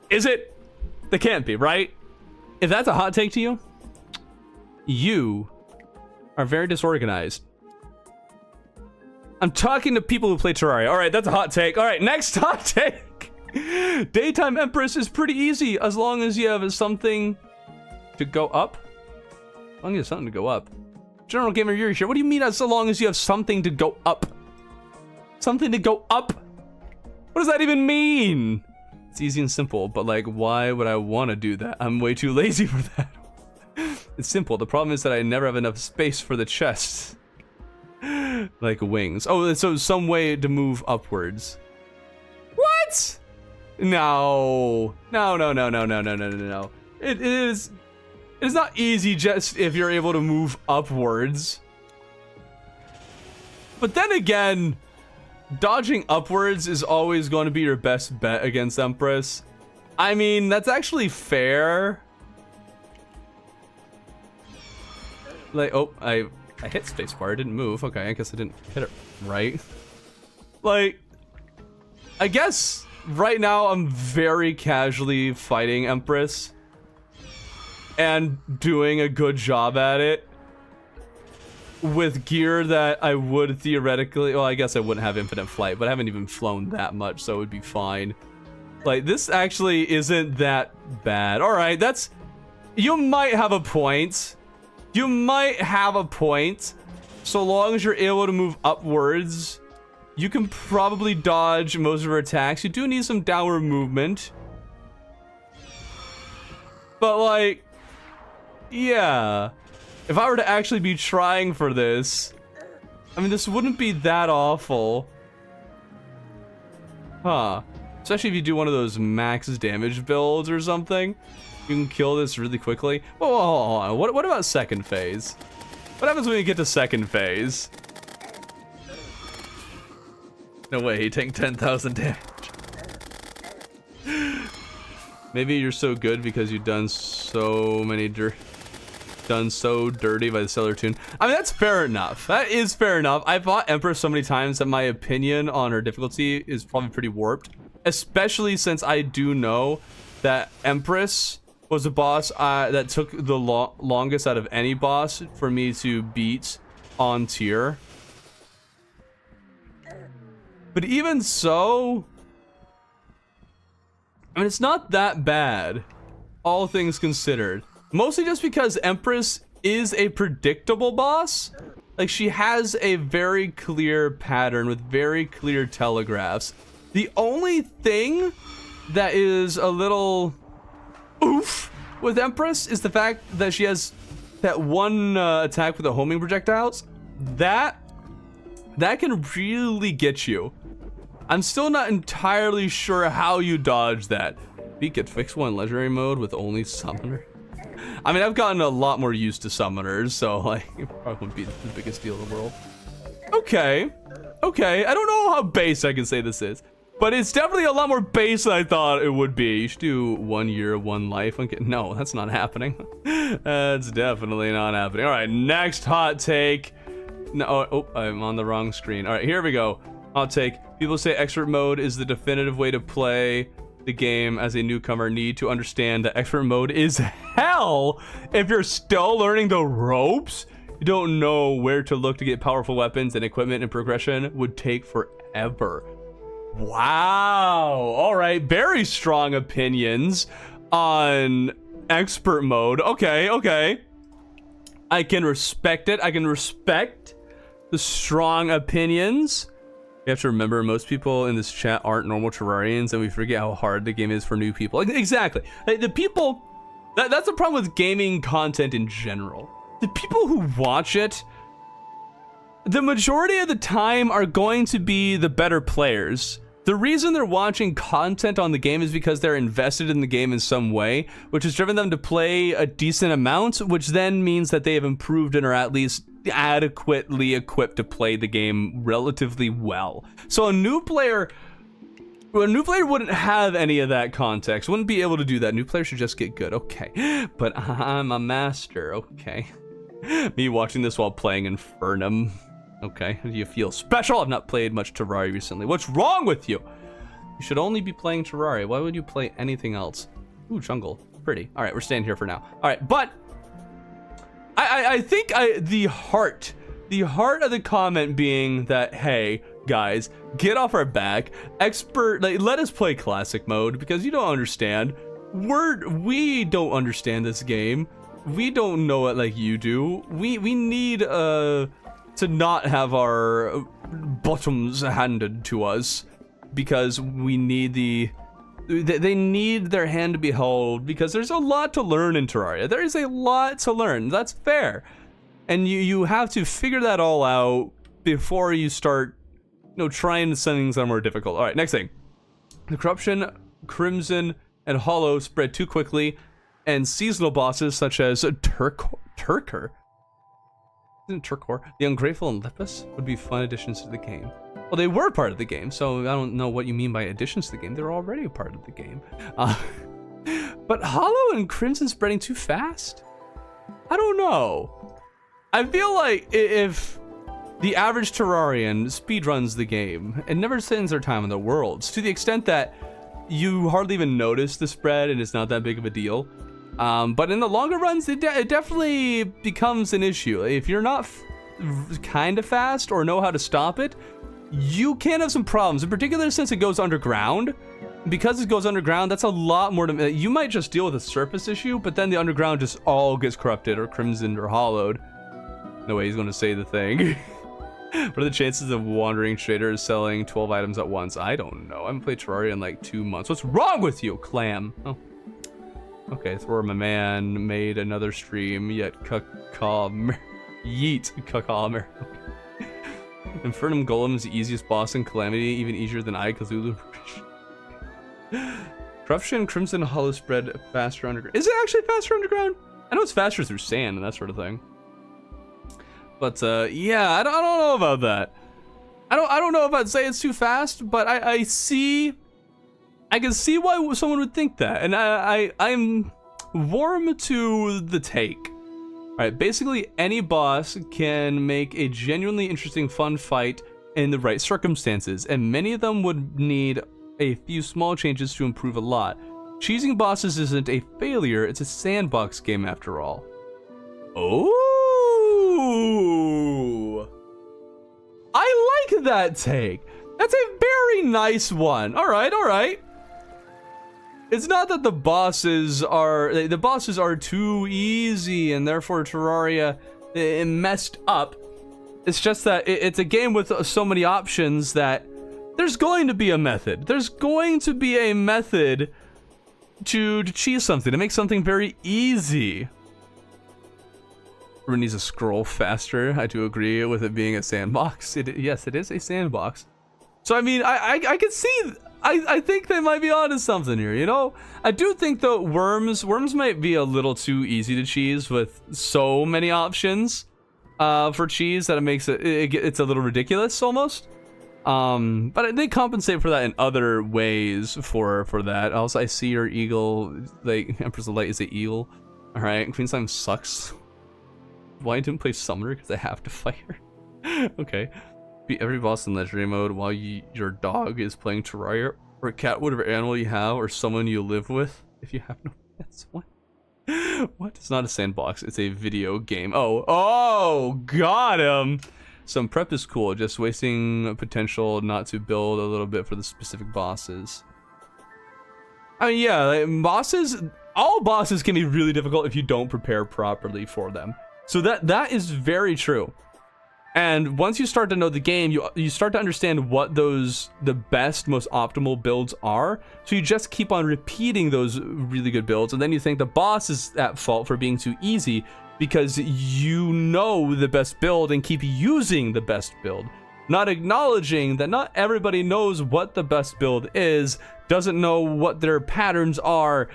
Is it? They can't be, right? If that's a hot take to you, you are very disorganized. I'm talking to people who play Terraria. All right, that's a hot take. All right, next hot take. Daytime Empress is pretty easy as long as you have something to go up. As long as you have something to go up. General Gamer Yuri here. What do you mean as so long as you have something to go up? Something to go up? What does that even mean? It's easy and simple, but like, why would I want to do that? I'm way too lazy for that. It's simple. The problem is that I never have enough space for the chest. Like wings. Oh, so some way to move upwards. What? No. It is not easy just if you're able to move upwards. But then again, dodging upwards is always going to be your best bet against Empress. I mean, that's actually fair. Like, oh, I hit spacebar, I didn't move. Okay, I guess I didn't hit it right. Like, I guess right now I'm very casually fighting Empress and doing a good job at it with gear that I would theoretically, well, I guess I wouldn't have infinite flight, but I haven't even flown that much, so it would be fine. Like, this actually isn't that bad. All right, you might have a point. You might have a point, so long as you're able to move upwards You can probably dodge most of her attacks. You do need some downward movement. But like, yeah. If I were to actually be trying for this, I mean, this wouldn't be that awful. Huh. Especially if you do one of those max damage builds or something. You can kill this really quickly. Whoa, hold on. What about second phase? What happens when you get to second phase? No way, he tanked 10,000 damage. Maybe you're so good because you've done so dirty by the Stellar Tune. I mean, that's fair enough. That is fair enough. I fought Empress so many times that my opinion on her difficulty is probably pretty warped. Especially since I do know that Empress was a boss that took the longest out of any boss for me to beat on tier. But even so, I mean, it's not that bad, all things considered. Mostly just because Empress is a predictable boss. Like, she has a very clear pattern with very clear telegraphs. The only thing that is a little oof with Empress is the fact that she has that one attack with the homing projectiles. That can really get you. I'm still not entirely sure how you dodge that. Beat get fixed one legendary mode with only summoner. I mean, I've gotten a lot more used to summoners, so like, it probably wouldn't be the biggest deal in the world. Okay, I don't know how base I can say this is, but it's definitely a lot more base than I thought it would be. You should do 1 year, 1 life. Okay, no, that's not happening. That's definitely not happening. All right, next hot take. No, oh, I'm on the wrong screen. All right, here we go. Hot take. People say expert mode is the definitive way to play the game as a newcomer. Need to understand that expert mode is hell if you're still learning the ropes. You don't know where to look to get powerful weapons, and equipment and progression would take forever. Wow. All right, very strong opinions on expert mode. Okay. I can respect it. I can respect the strong opinions. You have to remember, most people in this chat aren't normal Terrarians, and we forget how hard the game is for new people. Exactly. The people, that's the problem with gaming content in general. The people who watch it, the majority of the time are going to be the better players. The reason they're watching content on the game is because they're invested in the game in some way, which has driven them to play a decent amount, which then means that they have improved and are at least adequately equipped to play the game relatively well. So a new player wouldn't have any of that context, wouldn't be able to do that. New players should just get good. Okay, but I'm a master. Okay, me watching this while playing Infernum. Okay, do you feel special? I've not played much Terraria recently. What's wrong with you? You should only be playing Terraria. Why would you play anything else? Ooh, jungle, pretty. All right, we're staying here for now. All right, but I think the heart of the comment being that, hey guys, get off our back, expert, like, let us play classic mode because you don't understand. We don't understand this game. We don't know it like you do. We need to not have our bottoms handed to us because we need they need their hand to be held, because there's a lot to learn in Terraria. There is a lot to learn. That's fair. And you have to figure that all out before you start, trying some things that are more difficult. All right, next thing. The corruption, crimson, and hollow spread too quickly, and seasonal bosses such as Turkor, the Ungrateful, and Lepus would be fun additions to the game. Well, they were part of the game, so I don't know what you mean by additions to the game. They're already a part of the game. But Hollow and Crimson spreading too fast? I don't know. I feel like if the average Terrarian speedruns the game and never spends their time on the worlds, to the extent that you hardly even notice the spread and it's not that big of a deal. But in the longer runs, it definitely becomes an issue. If you're not kind of fast or know how to stop it, you can have some problems, in particular since it goes underground. Because it goes underground, that's a lot more to... You might just deal with a surface issue, but then the underground just all gets corrupted or crimsoned or hollowed. No way he's going to say the thing. What are the chances of wandering traders selling 12 items at once? I don't know. I haven't played Terraria in like 2 months. What's wrong with you, Clam? Oh. Okay, Thor, my man, made another stream, yet yeet, Kakamer. Infernum Golem is the easiest boss in Calamity, even easier than I, Cthulhu. Corruption, Crimson Hollow spread faster underground. Is it actually faster underground? I know it's faster through sand and that sort of thing. But yeah, I don't know about that. I don't know if I'd say it's too fast, but I can see why someone would think that, and I'm warm to the take. All right, basically any boss can make a genuinely interesting, fun fight in the right circumstances, and many of them would need a few small changes to improve a lot. Cheesing bosses isn't a failure, it's a sandbox game after all. Oh, I like that take. That's a very nice one. All right. It's not that the bosses are too easy and therefore Terraria messed up. It's just that it's a game with so many options that there's going to be a method. There's going to be a method to cheese something, to make something very easy. Everyone needs to scroll faster. I do agree with it being a sandbox. Yes, it is a sandbox. So I mean, I can see. I think they might be onto something here, you know? I do think though worms might be a little too easy to cheese with so many options for cheese that it makes it's a little ridiculous almost. But they compensate for that in other ways for that. Also, I see your eagle, like Empress of Light is an eagle. All right, Queen Slime sucks. Why didn't play Summoner? Because I have to fight her. Okay. Beat every boss in legendary mode while your dog is playing Terraria, or a cat, whatever animal you have, or someone you live with. If you have no pets, what? What? It's not a sandbox. It's a video game. Oh, got him. Some prep is cool. Just wasting potential not to build a little bit for the specific bosses. I mean, yeah, like bosses. All bosses can be really difficult if you don't prepare properly for them. So that is very true. And once you start to know the game, you start to understand what the best, most optimal builds are. So you just keep on repeating those really good builds, and then you think the boss is at fault for being too easy because you know the best build and keep using the best build. Not acknowledging that not everybody knows what the best build is, doesn't know what their patterns are,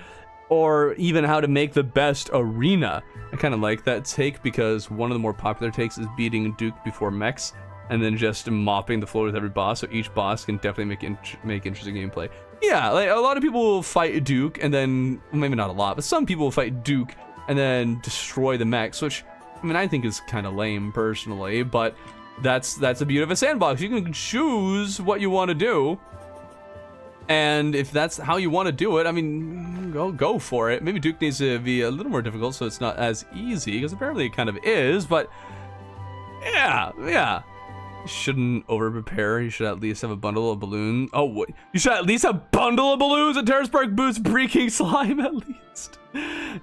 or even how to make the best arena. I kind of like that take because one of the more popular takes is beating Duke before mechs and then just mopping the floor with every boss, so each boss can definitely make interesting gameplay. Yeah, like a lot of people will fight Duke and then, well, maybe not a lot, but some people will fight Duke and then destroy the mechs, which, I mean, I think is kind of lame personally, but that's the beauty of a sandbox. You can choose what you want to do. And if that's how you want to do it, I mean, go for it. Maybe Duke needs to be a little more difficult so it's not as easy, because apparently it kind of is, but yeah. You shouldn't over-prepare. You should at least have a bundle of balloons. Oh, what? You should at least have a bundle of balloons at Terrace Park boots breaking slime at least.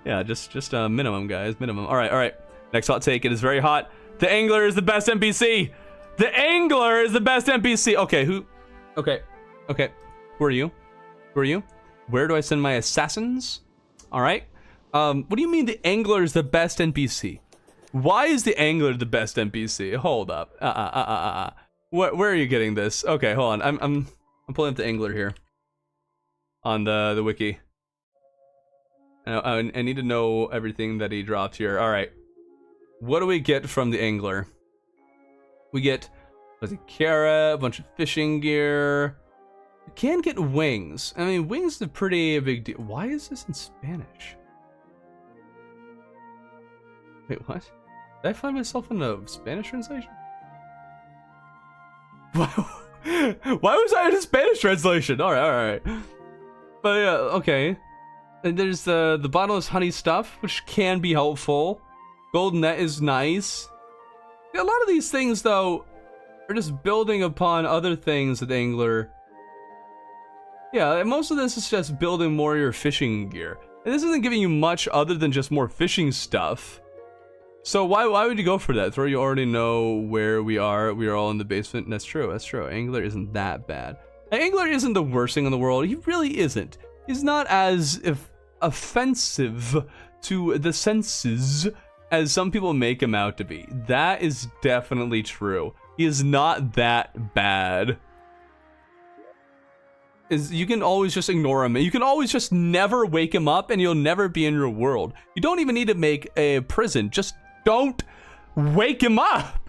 Yeah, just minimum, guys, minimum. All right. Next hot take, it is very hot. The Angler is the best NPC. The Angler is the best NPC. Okay, who? Okay. Who are you? Where do I send my assassins? All right. What do you mean the Angler is the best NPC? Why is the Angler the best NPC? Hold up. Where are you getting this? Okay, hold on. I'm pulling up the Angler here on the wiki. I need to know everything that he dropped here. All right. What do we get from the Angler? We get a carrot, a bunch of fishing gear. You can get wings. I mean, wings is a pretty big deal. Why is this in Spanish? Wait, what? Did I find myself in a Spanish translation? Why was I in a Spanish translation? All right. But yeah, okay. And there's the bottomless honey stuff, which can be helpful. Gold net is nice. A lot of these things, though, are just building upon other things that the Angler. Yeah, most of this is just building more of your fishing gear. And this isn't giving you much other than just more fishing stuff. So why would you go for that? Throw, you already know where we are. We are all in the basement. That's true. That's true. Angler isn't that bad. Angler isn't the worst thing in the world. He really isn't. He's not as offensive to the senses as some people make him out to be. That is definitely true. He is not that bad. You can always just ignore him. You can always just never wake him up and he'll never be in your world. You don't even need to make a prison. Just don't wake him up.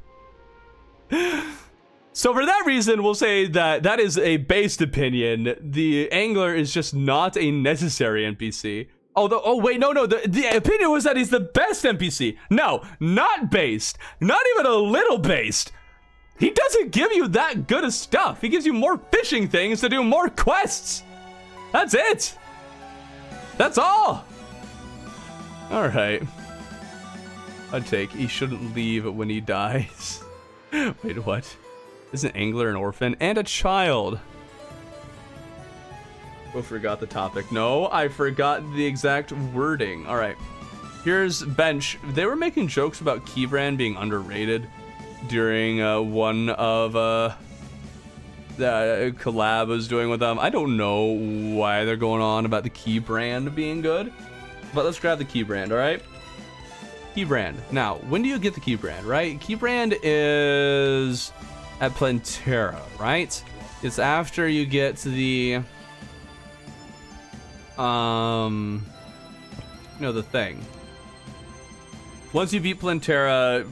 So for that reason, we'll say that that is a based opinion. The angler is just not a necessary NPC. Although, oh wait, no, the opinion was that he's the best NPC. No, not based. Not even a little based. He doesn't give you that good of stuff. He gives you more fishing things to do more quests. That's it. That's all. All right. I'd take. He shouldn't leave when he dies. Wait, what? Isn't Angler an orphan and a child? Oh, forgot the topic. No, I forgot the exact wording. All right. Here's Bench. They were making jokes about Keybrand being underrated during one of the collab I was doing with them. I don't know why they're going on about the Keybrand being good, but let's grab the Keybrand, all right? Keybrand. Now, when do you get the Keybrand, right? Keybrand is at Plantera, right? It's after you get to the the thing. Once you beat Plantera,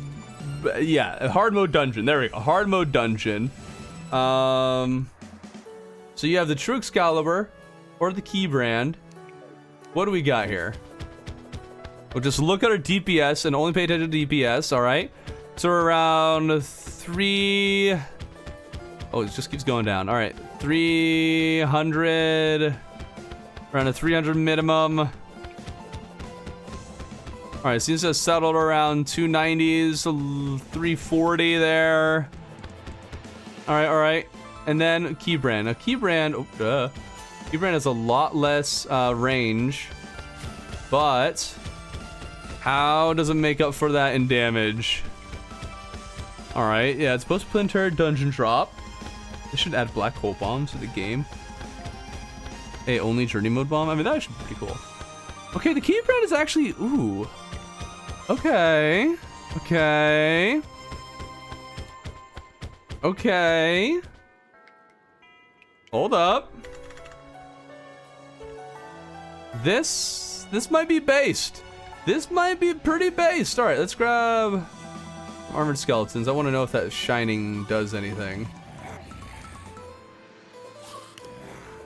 yeah, hard mode dungeon. There we go. Hard mode dungeon. So you have the True Excalibur or the Keybrand. What do we got here? We'll just look at our DPS and only pay attention to DPS, all right? So we're around 3... Oh, it just keeps going down. All right, 300... Around a 300 minimum. All right, seems to have settled around 290s, 340 there. All right. And then Keybrand. Now Keybrand has a lot less range, but how does it make up for that in damage? All right, yeah, it's post Plantera dungeon drop. They should add black hole bomb to the game. Hey, only journey mode bomb? I mean, that should be pretty cool. Okay, the Keybrand is actually, ooh. Okay. Hold up. This might be based. This might be pretty based. All right, let's grab armored skeletons. I want to know if that shining does anything.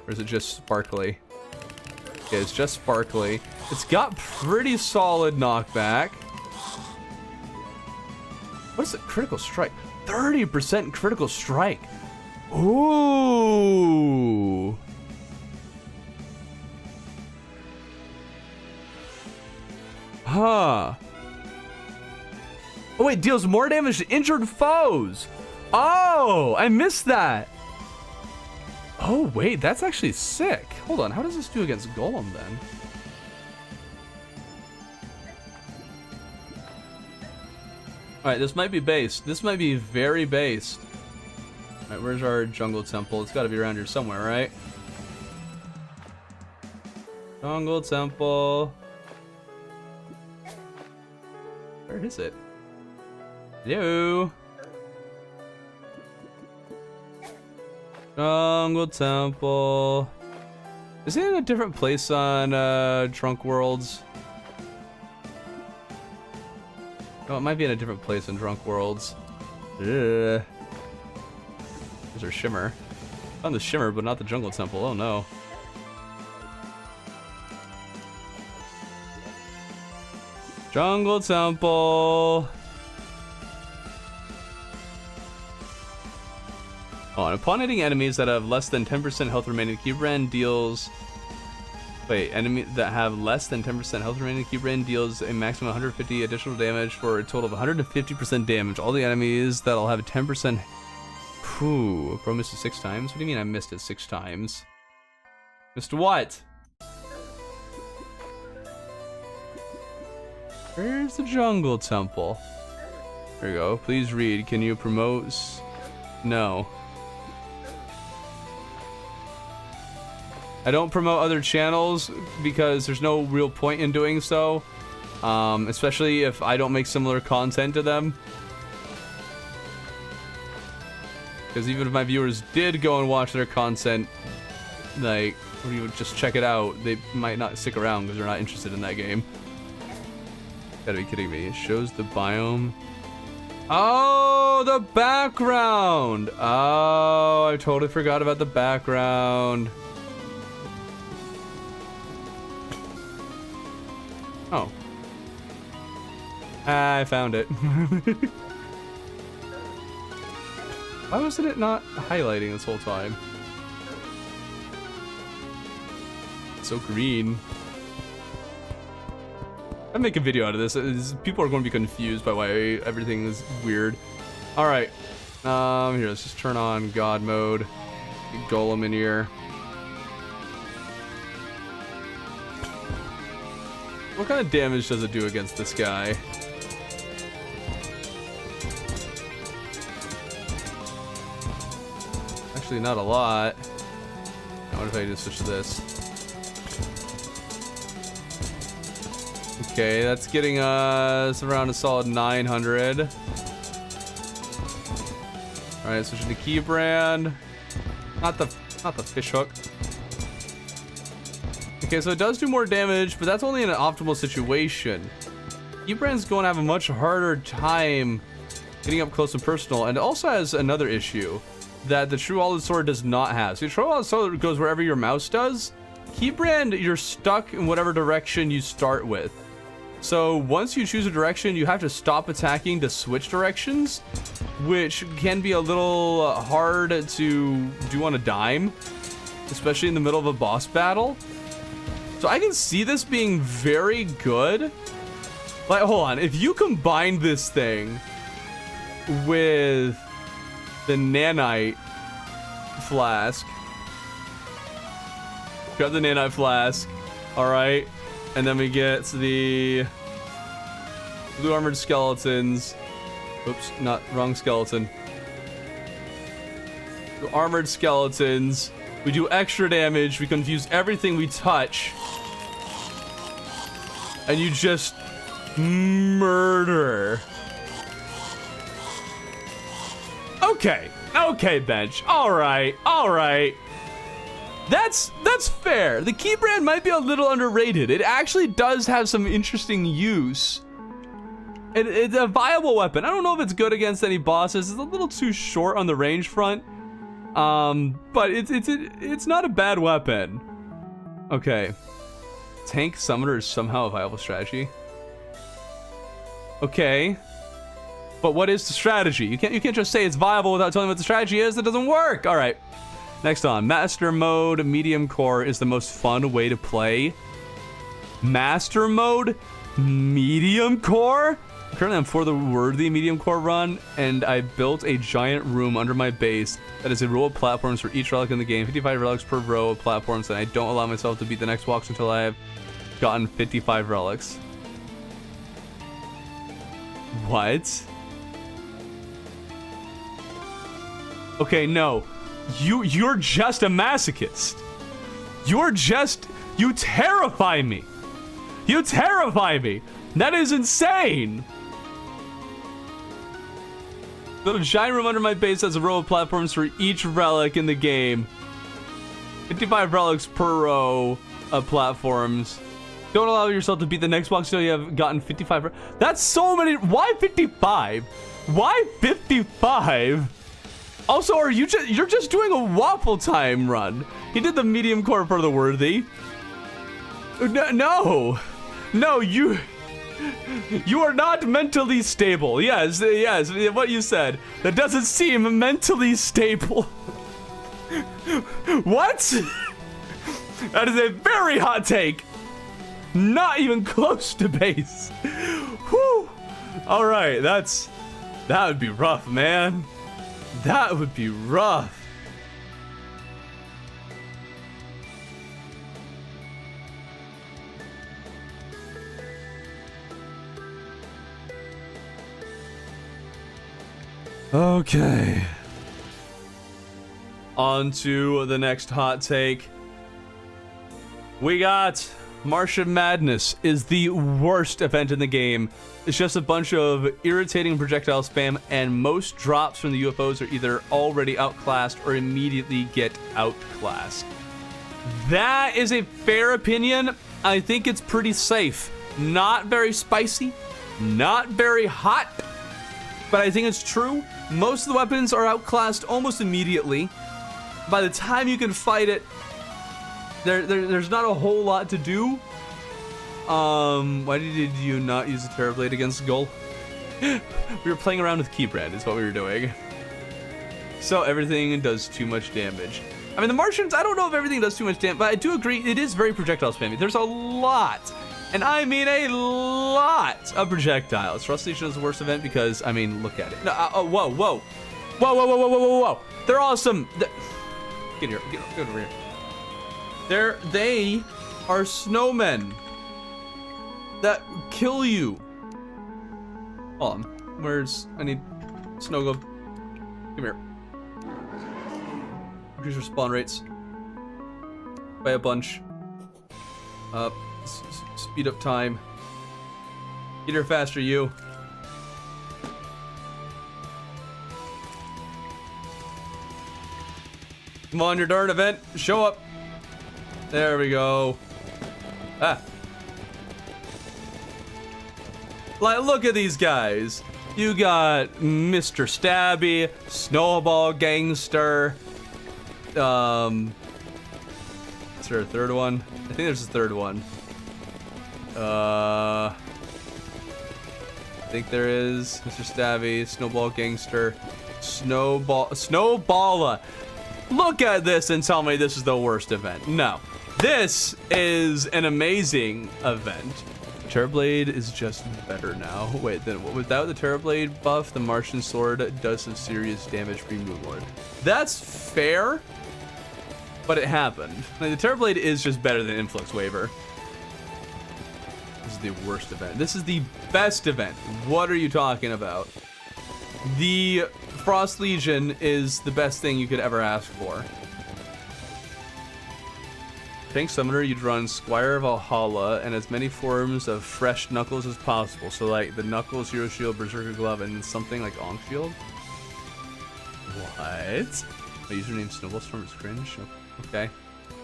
Or is it just sparkly? Okay, it's just sparkly. It's got pretty solid knockback. What is it? Critical strike. 30% critical strike. Ooh. Huh. Oh wait, deals more damage to injured foes. Oh, I missed that. Oh wait, that's actually sick. Hold on, how does this do against Golem then? Alright, this might be based. This might be very based. Alright, where's our jungle temple? It's gotta be around here somewhere, right? Jungle temple. Where is it? Hello? Jungle temple. Is it in a different place on Trunk Worlds? Oh, it might be in a different place in Drunk Worlds. Ugh. There's our Shimmer. Found the Shimmer, but not the Jungle Temple. Oh no. Jungle Temple. Oh, and upon hitting enemies that have less than 10% health remaining, Keybrand deals... Wait, enemies that have less than 10% health remaining, Keybrand deals a maximum 150 additional damage for a total of 150% damage. All the enemies that'll have 10%... Whew, bro missed it 6 times? What do you mean I missed it 6 times? Missed what? Where's the jungle temple? There you go. Please read. Can you promote? No. I don't promote other channels because there's no real point in doing so. Especially if I don't make similar content to them. Because even if my viewers did go and watch their content, like, or you would just check it out, they might not stick around because they're not interested in that game. Gotta be kidding me. It shows the biome. Oh, the background! Oh, I totally forgot about the background. Oh. I found it. Why wasn't it not highlighting this whole time? It's so green. I'd make a video out of this. People are going to be confused by why everything is weird. Alright. Here, let's just turn on God mode. Get Golem in here. What kind of damage does it do against this guy? Actually, not a lot. Now, what if I just switch to this? Okay, that's getting us around a solid 900. Alright, switching to Keybrand. Not the fish hook. Okay, so it does do more damage, but that's only in an optimal situation. Keybrand's going to have a much harder time getting up close and personal, and it also has another issue that the True All Sword does not have. So the True All Sword goes wherever your mouse does. Keybrand, you're stuck in whatever direction you start with. So once you choose a direction, you have to stop attacking to switch directions, which can be a little hard to do on a dime, especially in the middle of a boss battle. So I can see this being very good. Like, hold on, if you combine this thing with the nanite flask, grab the nanite flask, all right, and then we get the blue armored skeletons. Oops, not wrong skeleton. The armored skeletons. We do extra damage. We confuse everything we touch, and you just murder. Okay, bench. All right. That's fair. The Keybrand might be a little underrated. It actually does have some interesting use. It's a viable weapon. I don't know if it's good against any bosses. It's a little too short on the range front. But it's not a bad weapon. Okay. Tank Summoner is somehow a viable strategy. Okay. But what is the strategy? You can't just say it's viable without telling me what the strategy is. That doesn't work. All right. Next on, Master Mode, Medium Core is the most fun way to play. Master Mode, Medium Core? Currently, I'm for the worthy Medium Core run, and I built a giant room under my base that is a row of platforms for each relic in the game. 55 relics per row of platforms, and I don't allow myself to beat the next box until I have gotten 55 relics. What? Okay, no. You're just a masochist. You terrify me. You terrify me. That is insane. Build a giant room under my base as a row of platforms for each relic in the game. 55 relics per row of platforms. Don't allow yourself to beat the next box until you have gotten 55. That's so many. Why 55? Why 55? Also, you're just doing a waffle time run. He did the medium core for the worthy. No, you are not mentally stable. Yes, what you said. That doesn't seem mentally stable. What? That is a very hot take. Not even close to base. Whew. All right, that would be rough, man. That would be rough. Okay. On to the next hot take. We got Martian Madness is the worst event in the game. It's just a bunch of irritating projectile spam, and most drops from the UFOs are either already outclassed or immediately get outclassed. That is a fair opinion. I think it's pretty safe. Not very spicy, not very hot, but I think it's true. Most of the weapons are outclassed almost immediately. By the time you can fight it, there's not a whole lot to do. Why did you not use the Terrorblade against Golem? We were playing around with Keybrand is what we were doing. So everything does too much damage. I mean, the Martians, I don't know if everything does too much damage, but I do agree it is very projectile spammy. There's a lot, and I mean a lot of projectiles. Frost Legion is the worst event because, I mean, look at it. No, whoa. They're awesome. Get here, get over here. They are snowmen that kill you. Hold on, I need snow globe. Come here. Increase your spawn rates by a bunch. Speed up time. Get here faster, you. Come on, your darn event. Show up. There we go. Ah. Like, look at these guys. You got Mr. Stabby, Snowball Gangster. Is there a third one? I think there's a third one. I think there is Mr. Stabby, Snowball Gangster, Snowballa. Look at this and tell me this is the worst event. No, this is an amazing event. Terrorblade is just better now. Wait, then without the Terrorblade buff, the Martian Sword does some serious damage for Moonlord. That's fair, but it happened. Like, the Terrorblade is just better than Influx Waver. This is the worst event. This is the best event. What are you talking about? The Frost Legion is the best thing you could ever ask for. Tank Summoner, you'd run Squire Valhalla and as many forms of fresh Knuckles as possible. So like the Knuckles, Hero Shield, Berserker Glove, and something like Onk Shield. What? My username Snowballstorm is cringe. Okay.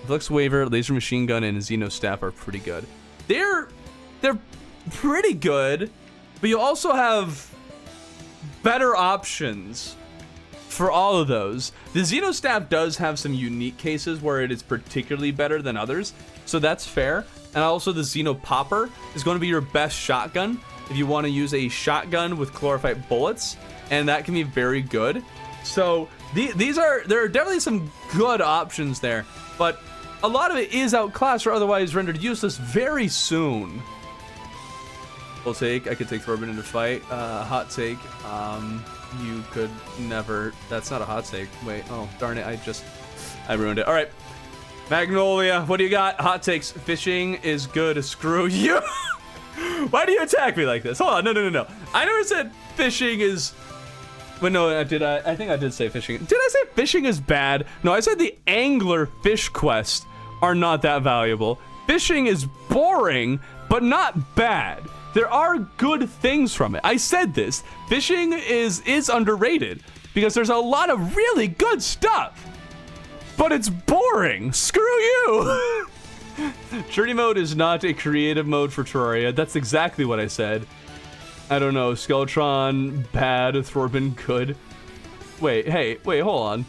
Flux Waver, Laser Machine Gun, and Xeno Staff are pretty good. They're pretty good, but you also have better options for all of those. The Xeno Staff does have some unique cases where it is particularly better than others, so that's fair. And also the Xeno Popper is going to be your best shotgun if you want to use a shotgun with chlorophyte bullets, and that can be very good. So there are definitely some good options there, but a lot of it is outclassed or otherwise rendered useless very soon. Full take, I could take Thorben into fight. Hot take, you could never. That's not a hot take. Wait, oh darn it, I ruined it. All right, Magnolia, what do you got? Hot takes. Fishing is good. Screw you. Why do you attack me like this? Hold on, no. I never said fishing is. But no, I think I did say fishing. Did I say fishing is bad? No, I said the angler fish quests are not that valuable. Fishing is boring, but not bad. There are good things from it. I said this. Fishing is underrated because there's a lot of really good stuff, but it's boring. Screw you. Journey mode is not a creative mode for Terraria. That's exactly what I said. I don't know. Skeletron, bad. Thorben, good. Wait, hold on.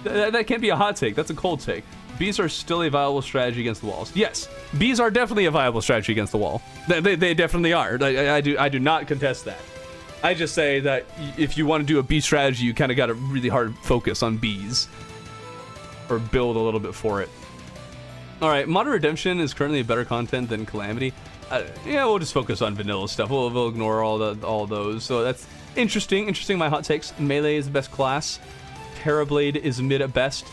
That can't be a hot take. That's a cold take. Bees are still a viable strategy against the walls. Yes, bees are definitely a viable strategy against the wall. They definitely are. I do not contest that. I just say that if you want to do a bee strategy, you kind of got to really hard focus on bees, or build a little bit for it. All right, Modern Redemption is currently better content than Calamity. Yeah, we'll just focus on vanilla stuff. We'll ignore all those. So that's interesting. My hot takes. Melee is the best class. Terrorblade is mid at best.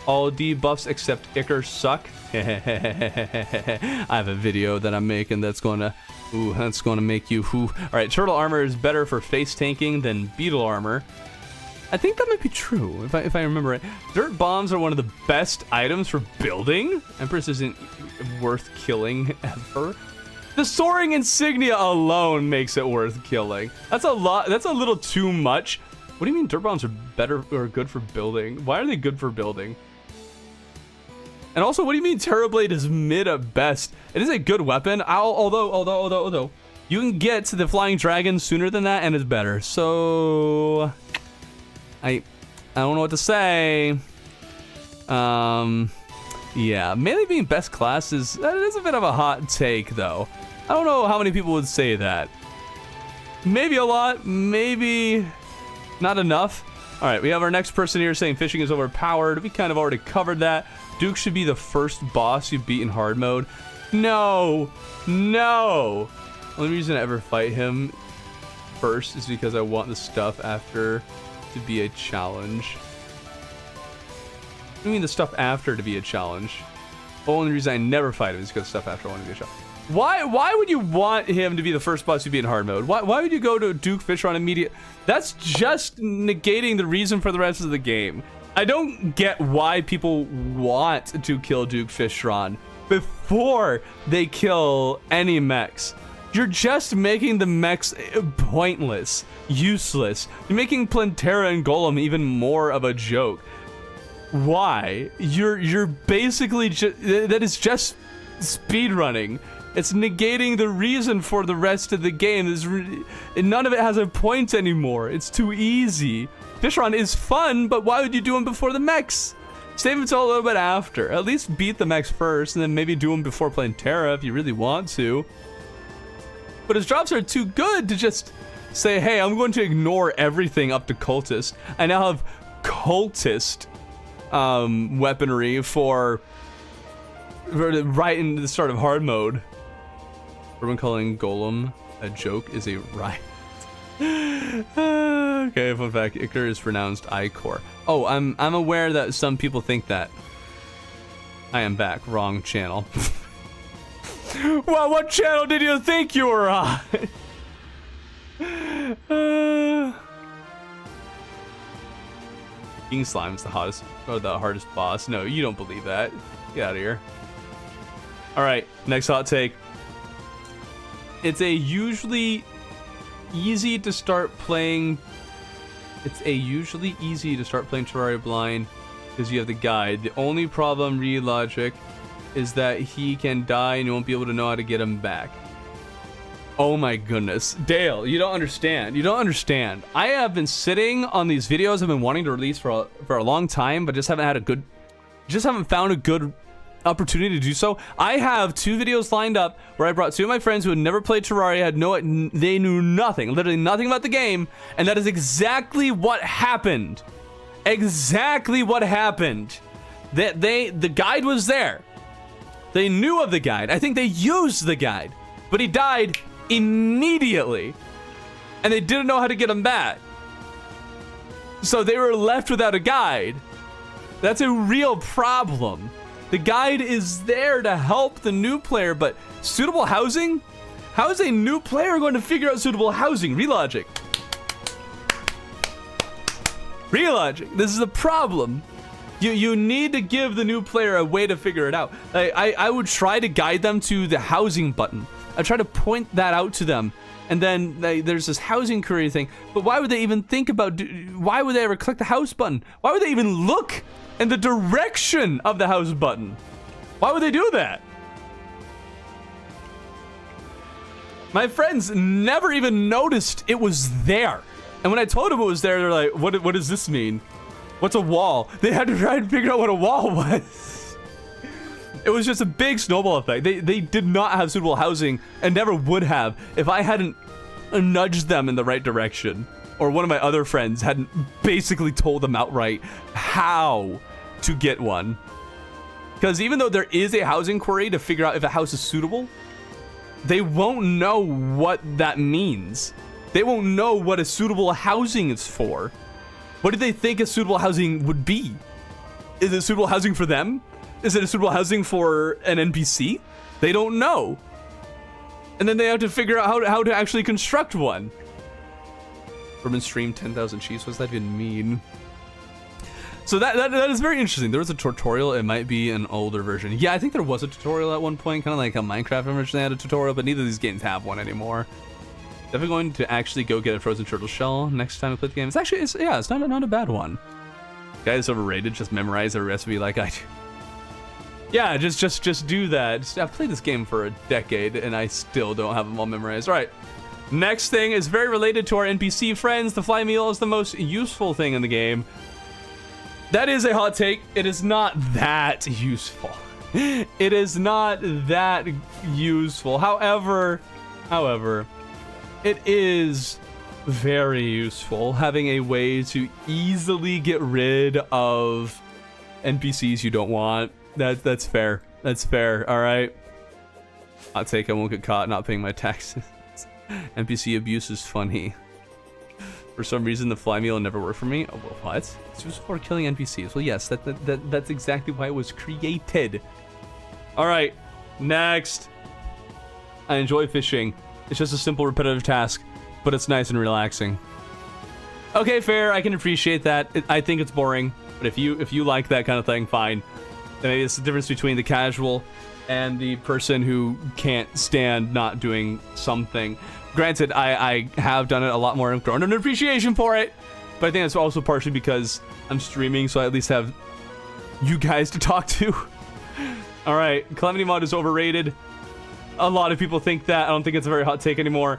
All debuffs except Icar suck. I have a video that I'm making that's gonna, that's gonna make you, All right, turtle armor is better for face tanking than beetle armor. I think that might be true, if I remember right. Dirt bombs are one of the best items for building. Empress isn't worth killing ever. The soaring insignia alone makes it worth killing. That's a lot. That's a little too much. What do you mean dirt bombs are better or good for building? Why are they good for building? And also, what do you mean Terrorblade is mid at best? It is a good weapon. Although you can get to the flying dragon sooner than that, and it's better. So I don't know what to say. Yeah, melee being best class is a bit of a hot take, though. I don't know how many people would say that. Maybe a lot, maybe not enough. All right, we have our next person here saying fishing is overpowered. We kind of already covered that. Duke should be the first boss you beat in hard mode. No, no. Only reason I ever fight him first is because I want the stuff after to be a challenge. What do you mean the stuff after to be a challenge? The only reason I never fight him is because stuff after I want to be a challenge. Why would you want him to be the first boss to be in hard mode? Why would you go to Duke Fishron immediate? That's just negating the reason for the rest of the game. I don't get why people want to kill Duke Fishron before they kill any mechs. You're just making the mechs pointless, useless. You're making Plantera and Golem even more of a joke. Why? You're basically just, that is just speedrunning. It's negating the reason for the rest of the game. None of it has a point anymore. It's too easy. Fishron is fun, but why would you do him before the mechs? Save him till a little bit after. At least beat the mechs first, and then maybe do him before playing Terra if you really want to. But his drops are too good to just say, hey, I'm going to ignore everything up to Cultist. I now have Cultist weaponry for right in the start of hard mode. Everyone calling Golem a joke is a riot. Okay, fun fact, Icar is pronounced Icor. Oh, I'm aware that some people think that. I am back. Wrong channel. Well, what channel did you think you were on? King Slime's the hottest, or the hardest boss. No, you don't believe that. Get out of here. All right, next hot take. It's a usually easy to start playing. It's a usually easy to start playing Terraria blind because you have the guide. The only problem, read logic, is that he can die and you won't be able to know how to get him back. Oh my goodness, Dale, you don't understand. You don't understand. I have been sitting on these videos I've been wanting to release for a long time, but just haven't found a good opportunity to do so. I have 2 videos lined up where I brought 2 of my friends who had never played Terraria, they knew nothing, literally nothing about the game, and that is exactly what happened. Exactly what happened. The guide was there. They knew of the guide. I think they used the guide, but he died immediately, and they didn't know how to get him back. So they were left without a guide. That's a real problem. The guide is there to help the new player, but suitable housing? How is a new player going to figure out suitable housing? Relogic. Relogic. This is a problem. You need to give the new player a way to figure it out. I would try to guide them to the housing button. I try to point that out to them. And then there's this housing query thing. But why would they even think about, why would they ever click the house button? Why would they even look in the direction of the house button? Why would they do that? My friends never even noticed it was there. And when I told them it was there, they're like, what does this mean? What's a wall? They had to try and figure out what a wall was. It was just a big snowball effect. They did not have suitable housing and never would have if I hadn't nudged them in the right direction. Or one of my other friends hadn't basically told them outright how to get one. Because even though there is a housing query to figure out if a house is suitable, they won't know what that means. They won't know what a suitable housing is for. What do they think a suitable housing would be? Is it suitable housing for them? Is it a suitable housing for an NPC? They don't know. And then they have to figure out how to actually construct one. Urban stream 10,000 cheese. What does that even mean? So that is very interesting. There was a tutorial. It might be an older version. Yeah, I think there was a tutorial at one point, kind of like a Minecraft originally had a tutorial, but neither of these games have one anymore. Definitely going to actually go get a frozen turtle shell next time I play the game. It's actually, it's not a bad one. Guys, overrated. Just memorize every recipe like I do. Yeah, just do that. I've played this game for a decade and I still don't have them all memorized. All right. Next thing is very related to our NPC friends. The fly meal is the most useful thing in the game. That is a hot take. It is not that useful. It is not that useful. However, it is very useful having a way to easily get rid of NPCs you don't want. That's fair. That's fair. All right. Hot take. I won't get caught not paying my taxes. NPC abuse is funny. For some reason, the fly meal never worked for me. Oh, well, what? It's just for killing NPCs. Well, yes, that's exactly why it was created. All right, next. I enjoy fishing. It's just a simple, repetitive task, but it's nice and relaxing. Okay, fair. I can appreciate that. I think it's boring, but if you like that kind of thing, fine. Maybe it's the difference between the casual and the person who can't stand not doing something. Granted, I have done it a lot more and grown an appreciation for it, but I think it's also partially because I'm streaming, so I at least have you guys to talk to. All right, Calamity mod is overrated. A lot of people think that. I don't think it's a very hot take anymore.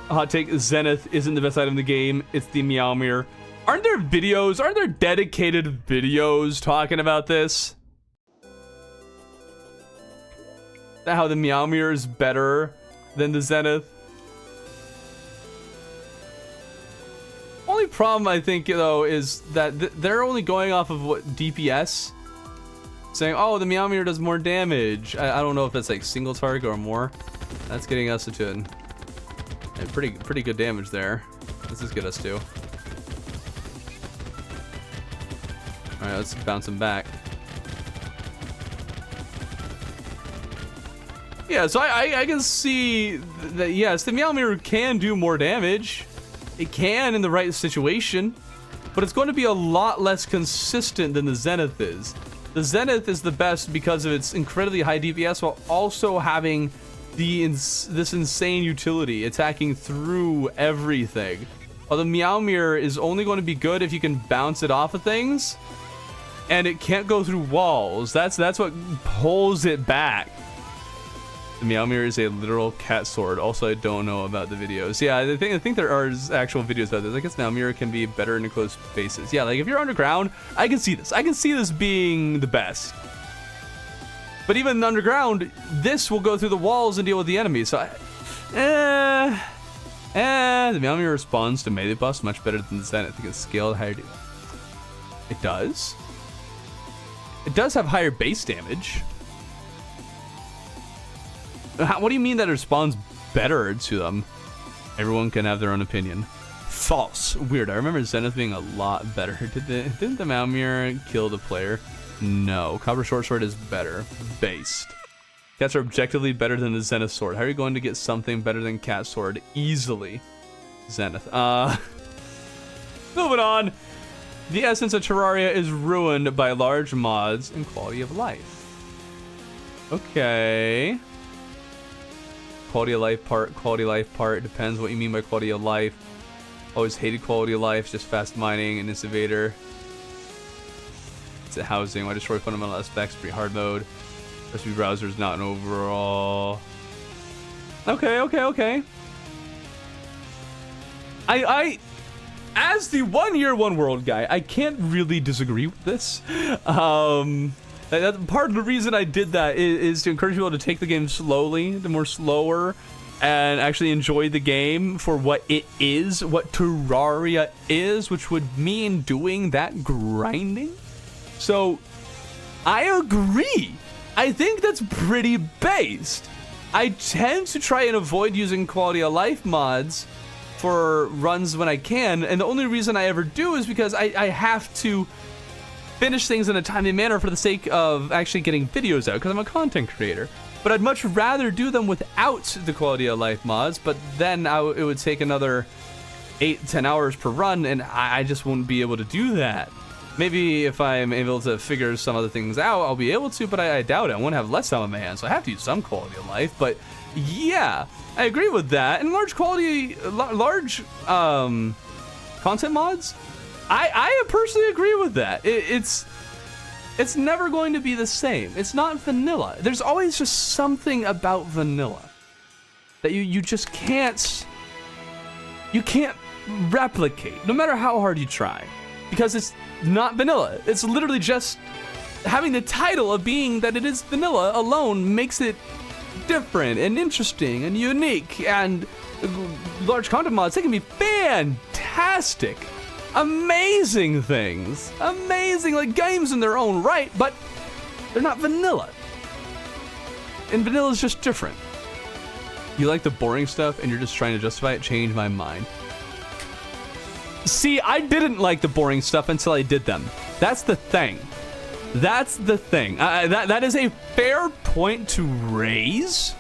A hot take, Zenith isn't the best item in the game. It's the Meowmere. Aren't there dedicated videos talking about this? How the Meowmere is better than the Zenith? Only problem I think though is that they're only going off of what DPS, saying, oh, the Meowmere does more damage. I don't know if that's like single target or more. That's getting us to a pretty good damage there. Let's just get us to. All right, let's bounce him back. Yeah, so I can see that, yes, the Meowmere can do more damage. It can in the right situation, but it's going to be a lot less consistent than the Zenith is. The Zenith is the best because of its incredibly high DPS while also having this insane utility, attacking through everything. While the Meowmere is only going to be good if you can bounce it off of things, and it can't go through walls. That's what pulls it back. The Meowmere is a literal cat sword. Also, I don't know about the videos. Yeah, I think there are actual videos about this. I guess Meowmere can be better in enclosed spaces. Yeah, like if you're underground, I can see this. I can see this being the best. But even underground, this will go through the walls and deal with the enemies. So, the Meowmere responds to melee buffs much better than the Zenith. It can scale higher. It does. It does have higher base damage. What do you mean that it responds better to them? Everyone can have their own opinion. False. Weird. I remember Zenith being a lot better. Didn't the Meowmere kill the player? No. Copper short sword is better. Based. Cats are objectively better than the Zenith sword. How are you going to get something better than cat sword? Easily. Zenith. Moving on. The essence of Terraria is ruined by large mods and quality of life. Okay. Quality of life part. Depends what you mean by quality of life. Always hated quality of life, just fast mining and innovator. It's a housing. Why destroy fundamental aspects? Pretty hard mode. Recipe browser is not an overall. Okay. I as the 1 year 1 world guy, I can't really disagree with this. Part of the reason I did that is to encourage people to take the game slowly, more slower, and actually enjoy the game for what it is, what Terraria is, which would mean doing that grinding. So, I agree. I think that's pretty based. I tend to try and avoid using quality of life mods for runs when I can, and the only reason I ever do is because I have to finish things in a timely manner for the sake of actually getting videos out, because I'm a content creator. But I'd much rather do them without the quality of life mods, but then it would take another 8-10 hours per run, and I just wouldn't be able to do that. Maybe if I'm able to figure some other things out, I'll be able to, but I doubt it. I won't have less time on my hands, so I have to use some quality of life. But yeah, I agree with that. And large content mods, I personally agree with that. It's never going to be the same. It's not vanilla. There's always just something about vanilla that you just can't replicate, no matter how hard you try, because it's not vanilla. It's literally just having the title of being that it is vanilla alone makes it different and interesting and unique. And large content mods, they can be fantastic, amazing things, amazing like games in their own right, but they're not vanilla. And vanilla is just different. You like the boring stuff and you're just trying to justify it. Change my mind. See, I didn't like the boring stuff until I did them. That's the thing. That's the thing. That is a fair point to raise.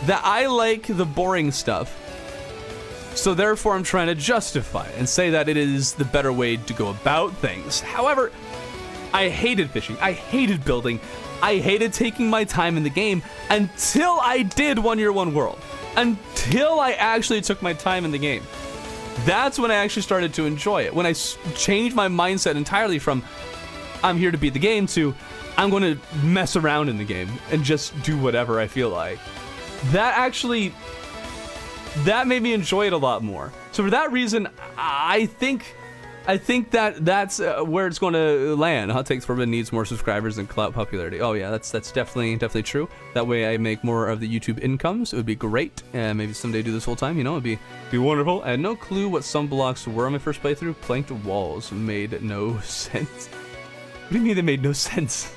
That I like the boring stuff. So therefore, I'm trying to justify it and say that it is the better way to go about things. However, I hated fishing. I hated building. I hated taking my time in the game until I did 1 Year, One World. Until I actually took my time in the game. That's when I actually started to enjoy it. When I changed my mindset entirely from I'm here to beat the game to I'm going to mess around in the game and just do whatever I feel like. That made me enjoy it a lot more. So for that reason, I think that's where it's going to land. Hot Takes Forbidden needs more subscribers and clout popularity. Oh yeah, that's definitely true. That way I make more of the YouTube incomes. It would be great. And maybe someday do this full time. You know, it'd be wonderful. I had no clue what some blocks were on my first playthrough. Planked walls made no sense. What do you mean they made no sense?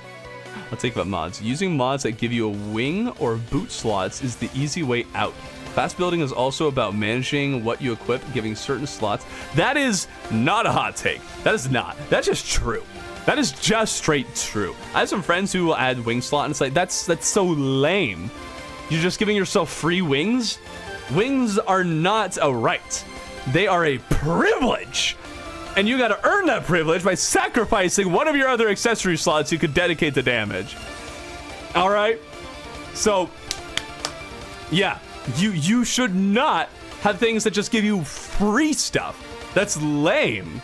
I'll take about mods. Using mods that give you a wing or boot slots is the easy way out. Fast building is also about managing what you equip, giving certain slots. That is not a hot take. That is not. That's just true. That is just straight true. I have some friends who will add wing slot, and it's like, that's so lame. You're just giving yourself free wings? Wings are not a right. They are a privilege. And you gotta earn that privilege by sacrificing one of your other accessory slots you could dedicate to damage. All right? So, yeah. You should not have things that just give you free stuff. That's lame.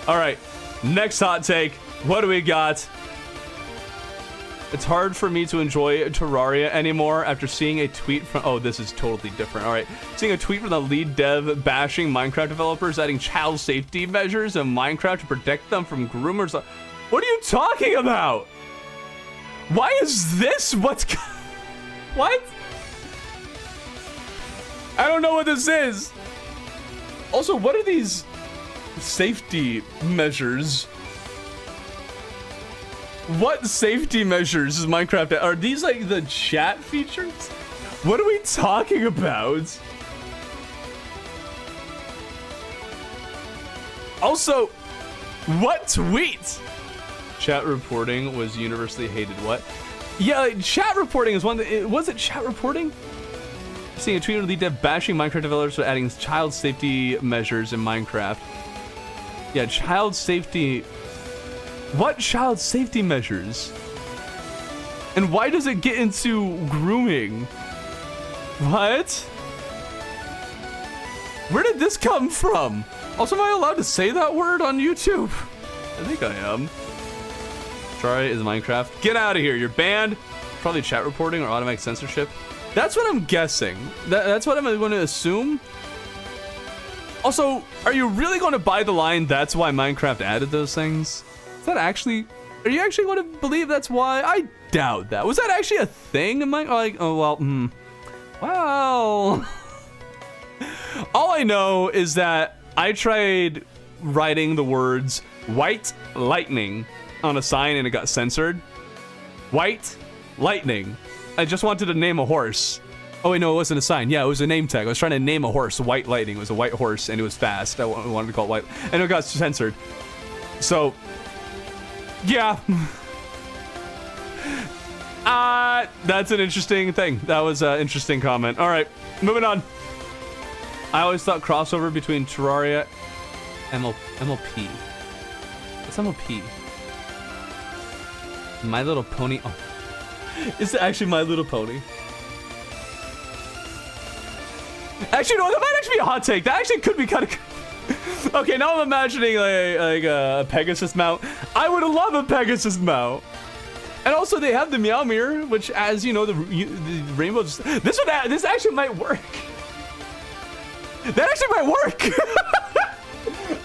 All right, next hot take. What do we got? It's hard for me to enjoy Terraria anymore after seeing a tweet from... Oh, this is totally different. All right. Seeing a tweet from the lead dev bashing Minecraft developers, adding child safety measures in Minecraft to protect them from groomers. What are you talking about? Why is this what? I don't know what this is. Also, what are these safety measures? What safety measures is Minecraft? Are these like the chat features? What are we talking about? Also, what tweet? Chat reporting was universally hated. What? Yeah, like, chat reporting is one that... Was it chat reporting? Seeing a tweet of the dev bashing Minecraft developers for adding child safety measures in Minecraft. Yeah, child safety... What child safety measures? And why does it get into grooming? What? Where did this come from? Also, am I allowed to say that word on YouTube? I think I am. Terraria is Minecraft. Get out of here. You're banned. Probably chat reporting or automatic censorship. That's what I'm guessing. That's what I'm going to assume. Also, are you really going to buy the line, that's why Minecraft added those things? Is that actually... Are you actually going to believe that's why? I doubt that. Was that actually a thing? Am I like... Oh, well, Well... All I know is that I tried writing the words white lightning on a sign and it got censored. White lightning. I just wanted to name a horse Oh wait, no, it wasn't a sign. Yeah, it was a name tag. I was trying to name a horse. White Lightning. It was a white horse, and it was fast. I wanted to call it white, and it got censored. So, yeah. That's an interesting thing. That was an interesting comment. All right, moving on. I always thought crossover between Terraria and MLP. What's MLP? My Little Pony. Oh, it's actually My Little Pony. Actually, no, that might actually be a hot take. That actually could be kind of. Okay, now I'm imagining like a Pegasus mount. I would love a Pegasus mount. And also, they have the Meowmere, which, as you know, the rainbow. This actually might work. That actually might work.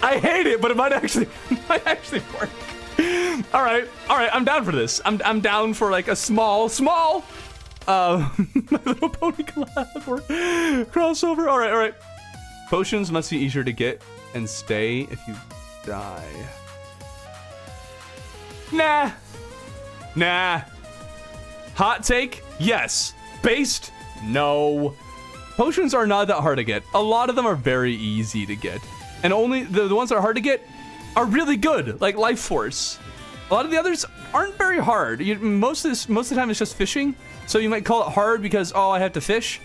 I hate it, but it might actually work. All right, I'm down for this. I'm down for like a small My Little Pony collab or crossover. All right. Potions must be easier to get and stay if you die. Nah. Hot take? Yes. Based? No. Potions are not that hard to get. A lot of them are very easy to get. And only the ones that are hard to get are really good, like Life Force. A lot of the others aren't very hard. Most of the time it's just fishing. So you might call it hard because, oh, I have to fish.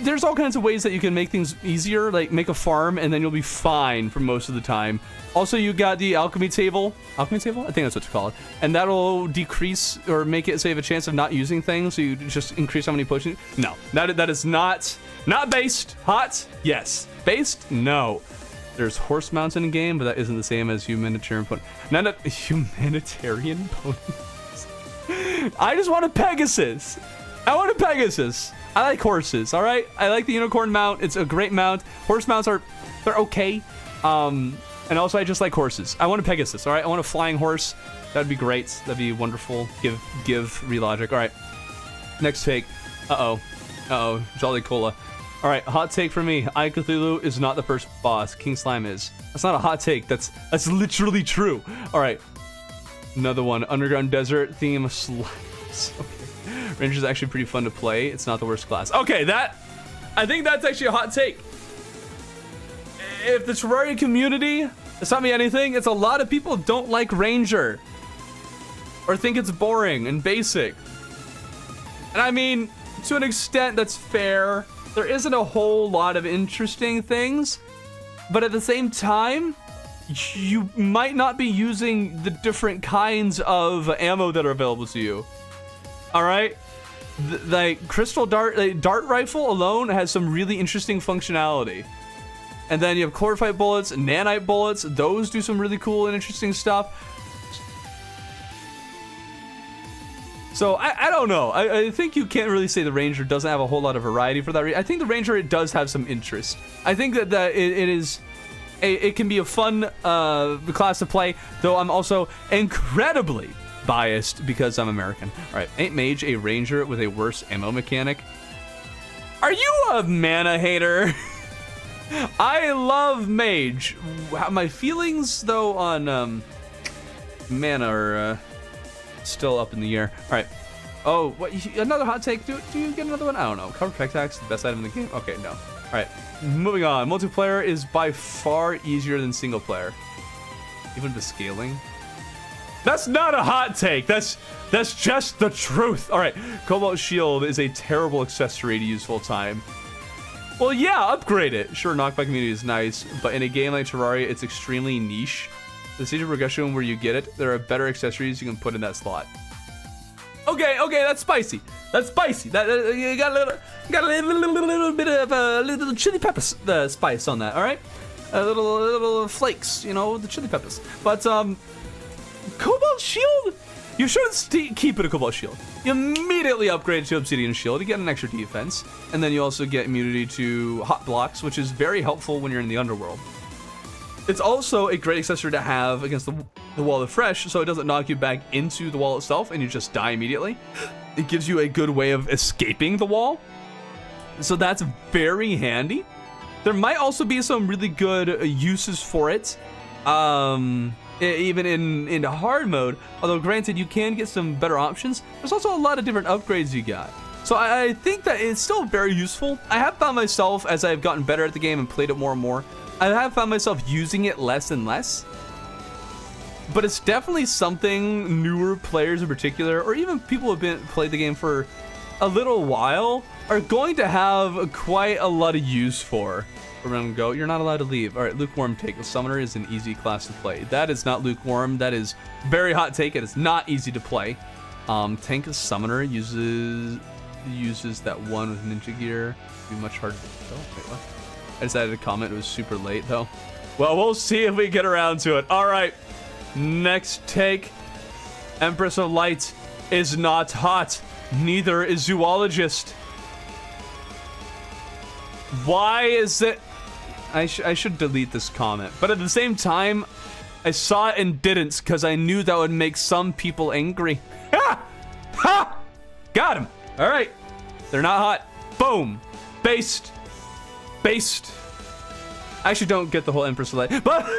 There's all kinds of ways that you can make things easier, like make a farm, and then you'll be fine for most of the time. Also, you got the alchemy table. Alchemy table? I think that's what you call it. And that'll decrease or make it so you have a chance of not using things, so you just increase how many potions. No, that is not based. Hot? Yes. Based? No. There's horse mounts in the game, but that isn't the same as humanitarian pony. Not a humanitarian ponies. I just want a Pegasus. I want a Pegasus. I like horses, all right? I like the unicorn mount. It's a great mount. Horse mounts they're okay. And also I just like horses. I want a Pegasus, all right? I want a flying horse. That'd be great. That'd be wonderful. Give relogic. All right. Next take. Uh-oh. Jolly Cola. All right, hot take for me. I Cthulhu is not the first boss. King Slime is. That's not a hot take. That's literally true. All right. Another one. Underground Desert theme slimes. Okay. Ranger is actually pretty fun to play. It's not the worst class. Okay, I think that's actually a hot take. If the Terraria community, it's not me anything, it's a lot of people don't like Ranger. Or think it's boring and basic. And I mean, to an extent, that's fair. There isn't a whole lot of interesting things. But at the same time, you might not be using the different kinds of ammo that are available to you. All right? Like crystal dart rifle alone has some really interesting functionality. And then you have chlorophyte bullets, nanite bullets. Those do some really cool and interesting stuff. So I don't know. I think you can't really say the Ranger doesn't have a whole lot of variety for that reason. I think the Ranger, it does have some interest. I think that it can be a fun class to play, though I'm also incredibly biased because I'm American. All right, ain't Mage a Ranger with a worse ammo mechanic? Are you a mana hater? I love Mage. My feelings, though, on mana are still up in the air. All right. Oh, what? Another hot take. Do you get another one? I don't know. Cover Protect Axe, the best item in the game? Okay, no. All right. Moving on. Multiplayer is by far easier than single player. Even the scaling. That's not a hot take. That's just the truth. All right. Cobalt Shield is a terrible accessory to use full time. Well, yeah, upgrade it. Sure, knockback community is nice, but in a game like Terraria, it's extremely niche. The stage of progression where you get it, there are better accessories you can put in that slot. Okay, that's spicy. That's spicy. You got a little bit of a little chili pepper spice on that. All right, a little flakes, you know, the chili peppers. But Cobalt Shield, you shouldn't keep it a Cobalt Shield. You immediately upgrade to Obsidian Shield to get an extra defense, and then you also get immunity to hot blocks, which is very helpful when you're in the underworld. It's also a great accessory to have against the Wall of Fresh, so it doesn't knock you back into the wall itself and you just die immediately. It gives you a good way of escaping the wall, so that's very handy. There might also be some really good uses for it, even in hard mode, although granted you can get some better options. There's also a lot of different upgrades you got. So I think that it's still very useful. I have found myself, as I've gotten better at the game and played it more and more, I have found myself using it less and less. But it's definitely something newer players in particular, or even people who have played the game for a little while, are going to have quite a lot of use for. Remember, go. You're not allowed to leave. All right, lukewarm take. The summoner is an easy class to play. That is not lukewarm. That is very hot take. It is not easy to play. Tank the summoner uses that one with ninja gear. It'd be much harder to kill. Wait, what? I decided to comment. It was super late though. Well, we'll see if we get around to it. All right. Next take. Empress of Light is not hot. Neither is zoologist. Why is it? I should delete this comment. But at the same time, I saw it and didn't because I knew that would make some people angry. Ha! Ha! Got him. All right. They're not hot. Boom. Based. Based. I actually don't get the whole Empress of Light, but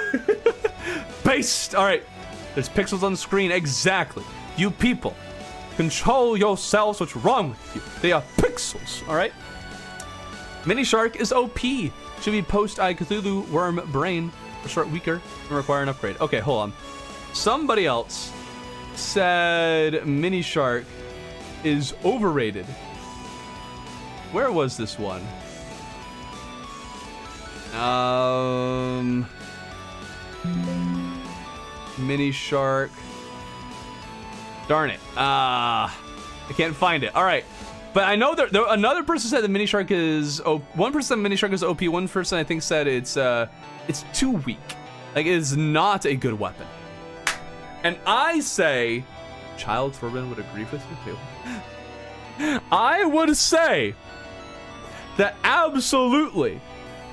based. All right. There's pixels on the screen. Exactly. You people, control yourselves. What's wrong with you? They are pixels. All right. Minishark is OP. Should be post-eye Cthulhu worm brain. Or start weaker and require an upgrade. Okay, hold on. Somebody else said Minishark is overrated. Where was this one? Minishark. Darn it. I can't find it. All right. But I know there another person said the Minishark is one person said Minishark is OP. One person I think said it's too weak. Like, it is not a good weapon. And I say, Child Torben would agree with you too. I would say that absolutely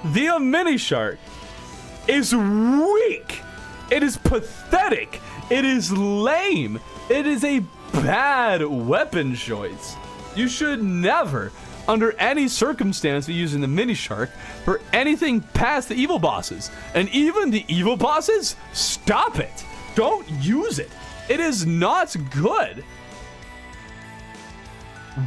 the Minishark is weak. It is pathetic. It is lame. It is a bad weapon choice. You should never, under any circumstance, be using the Minishark for anything past the evil bosses. And even the evil bosses, stop it. Don't use it. It is not good.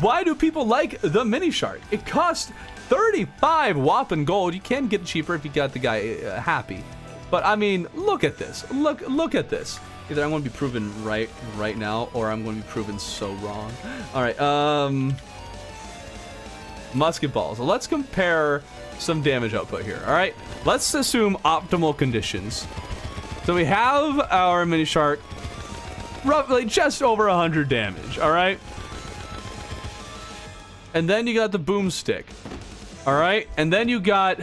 Why do people like the Minishark? It costs 35 whopping gold. You can get it cheaper if you got the guy happy. But I mean, look at this. Look at this. Either I'm going to be proven right now, or I'm going to be proven so wrong. All right, musket balls. So let's compare some damage output here. All right, let's assume optimal conditions. So we have our Minishark, roughly just over 100 damage. All right, and then you got the boomstick. All right, and then you got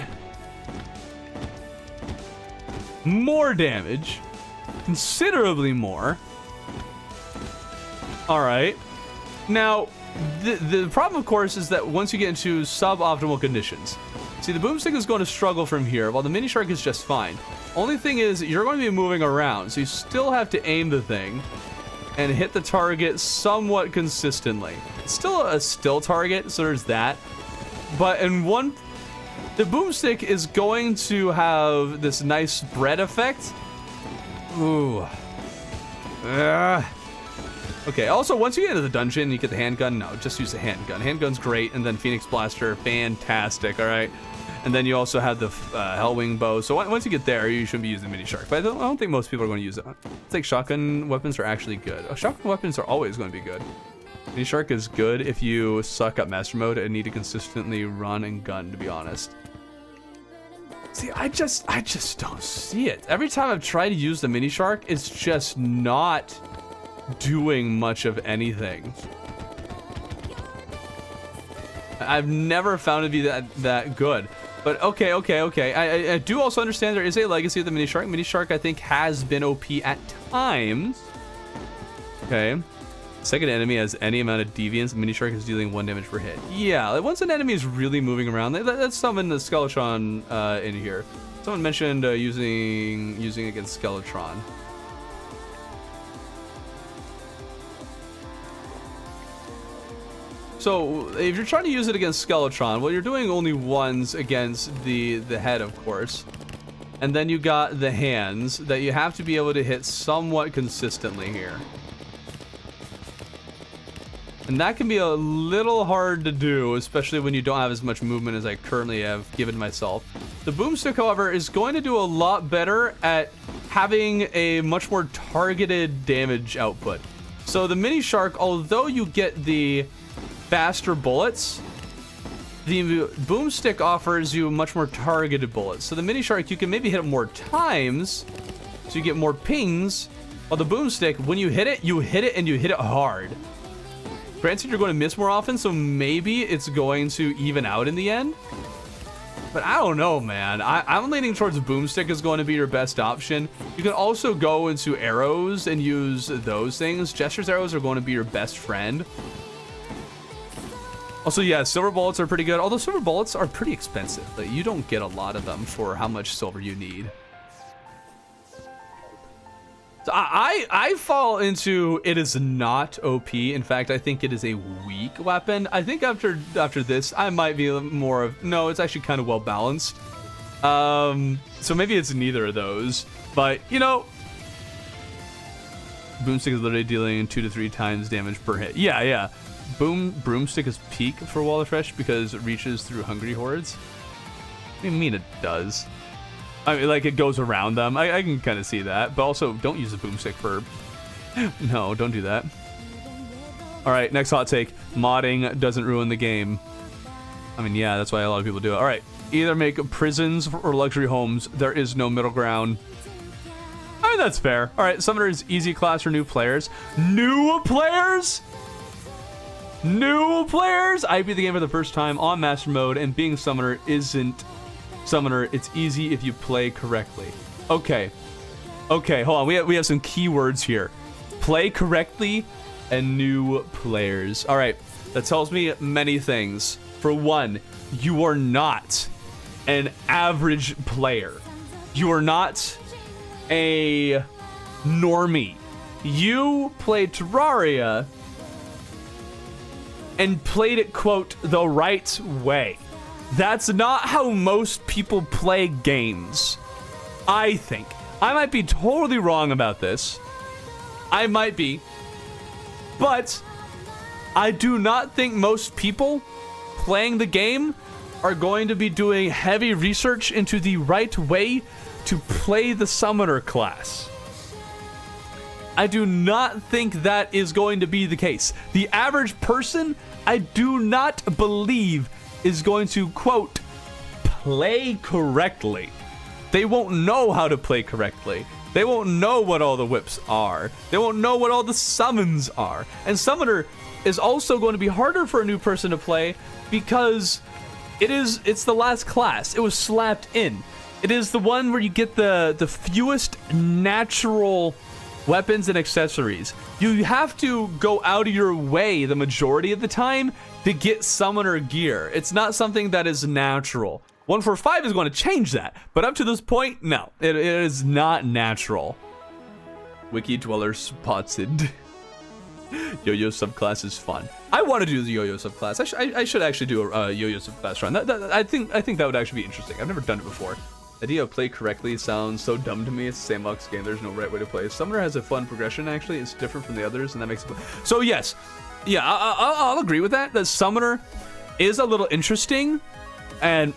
more damage. Considerably more. All right. Now, the problem, of course, is that once you get into suboptimal conditions, see, the boomstick is going to struggle from here, while the Minishark is just fine. Only thing is, you're going to be moving around, so you still have to aim the thing and hit the target somewhat consistently. It's still a still target, so there's that. But the boomstick is going to have this nice spread effect. Ooh. Okay, also, once you get into the dungeon, you get the handgun. No, just use the handgun. Handgun's great, and then Phoenix Blaster, fantastic, all right? And then you also have the Hellwing bow. So once you get there, you shouldn't be using the Minishark. But I don't think most people are going to use it. It's like shotgun weapons are actually good. Shotgun weapons are always going to be good. Minishark is good if you suck up Master Mode and need to consistently run and gun, to be honest. See, I just don't see it. Every time I've tried to use the Minishark, it's just not doing much of anything. I've never found it to be that good. But okay. I do also understand there is a legacy of the Minishark. Minishark, I think, has been OP at times. Okay. Second enemy has any amount of deviance. Minishark is dealing 1 damage per hit. Yeah, like once an enemy is really moving around, let's summon the Skeletron in here. Someone mentioned using against Skeletron. So if you're trying to use it against Skeletron, well, you're doing only ones against the head, of course. And then you got the hands that you have to be able to hit somewhat consistently here. And that can be a little hard to do, especially when you don't have as much movement as I currently have given myself. The boomstick, however, is going to do a lot better at having a much more targeted damage output. So the Minishark, although you get the faster bullets, the boomstick offers you much more targeted bullets. So the Minishark, you can maybe hit it more times, so you get more pings, while the boomstick, when you hit it and you hit it hard. Granted, you're going to miss more often, so maybe it's going to even out in the end. But I don't know, man. I'm leaning towards boomstick is going to be your best option. You can also go into arrows and use those things. Jester's arrows are going to be your best friend. Also, yeah, silver bullets are pretty good. Although silver bullets are pretty expensive. Like, you don't get a lot of them for how much silver you need. So I fall into it is not OP. In fact, I think it is a weak weapon. I think after this, I might be more of no. It's actually kind of well balanced. So maybe it's neither of those. But you know, boomstick is literally dealing 2 to 3 times damage per hit. Yeah. Broomstick is peak for Wall of Fresh because it reaches through hungry hordes. I mean it does. I mean, like, it goes around them. I can kind of see that. But also, don't use the boomstick for... No, don't do that. Alright, next hot take. Modding doesn't ruin the game. I mean, yeah, that's why a lot of people do it. Alright, either make prisons or luxury homes. There is no middle ground. I mean, that's fair. Alright, Summoner is easy class for new players. New players? New players? I beat the game for the first time on Master Mode, and being Summoner isn't... Summoner, it's easy if you play correctly. Okay, hold on. We have some keywords here. Play correctly and new players. All right, that tells me many things. For one, you are not an average player. You are not a normie. You played Terraria and played it, quote, the right way. That's not how most people play games, I think. I might be totally wrong about this. I might be. But I do not think most people playing the game are going to be doing heavy research into the right way to play the Summoner class. I do not think that is going to be the case. The average person, I do not believe is going to, quote, play correctly. They won't know how to play correctly. They won't know what all the whips are. They won't know what all the summons are. And Summoner is also going to be harder for a new person to play because it's the last class. It was slapped in. It is the one where you get the fewest natural weapons and accessories. You have to go out of your way the majority of the time to get Summoner gear. It's not something that is natural. 145 is going to change that, but up to this point, no, it is not natural. Wiki Dweller spotted. Yo-yo subclass is fun. I want to do the yo-yo subclass. I should actually do a yo-yo subclass run. I think that would actually be interesting. I've never done it before. The idea of play correctly sounds so dumb to me. It's the sandbox game. There's no right way to play. Summoner has a fun progression, actually. It's different from the others, and that makes it fun. So, yes. Yeah, I'll agree with that. The Summoner is a little interesting and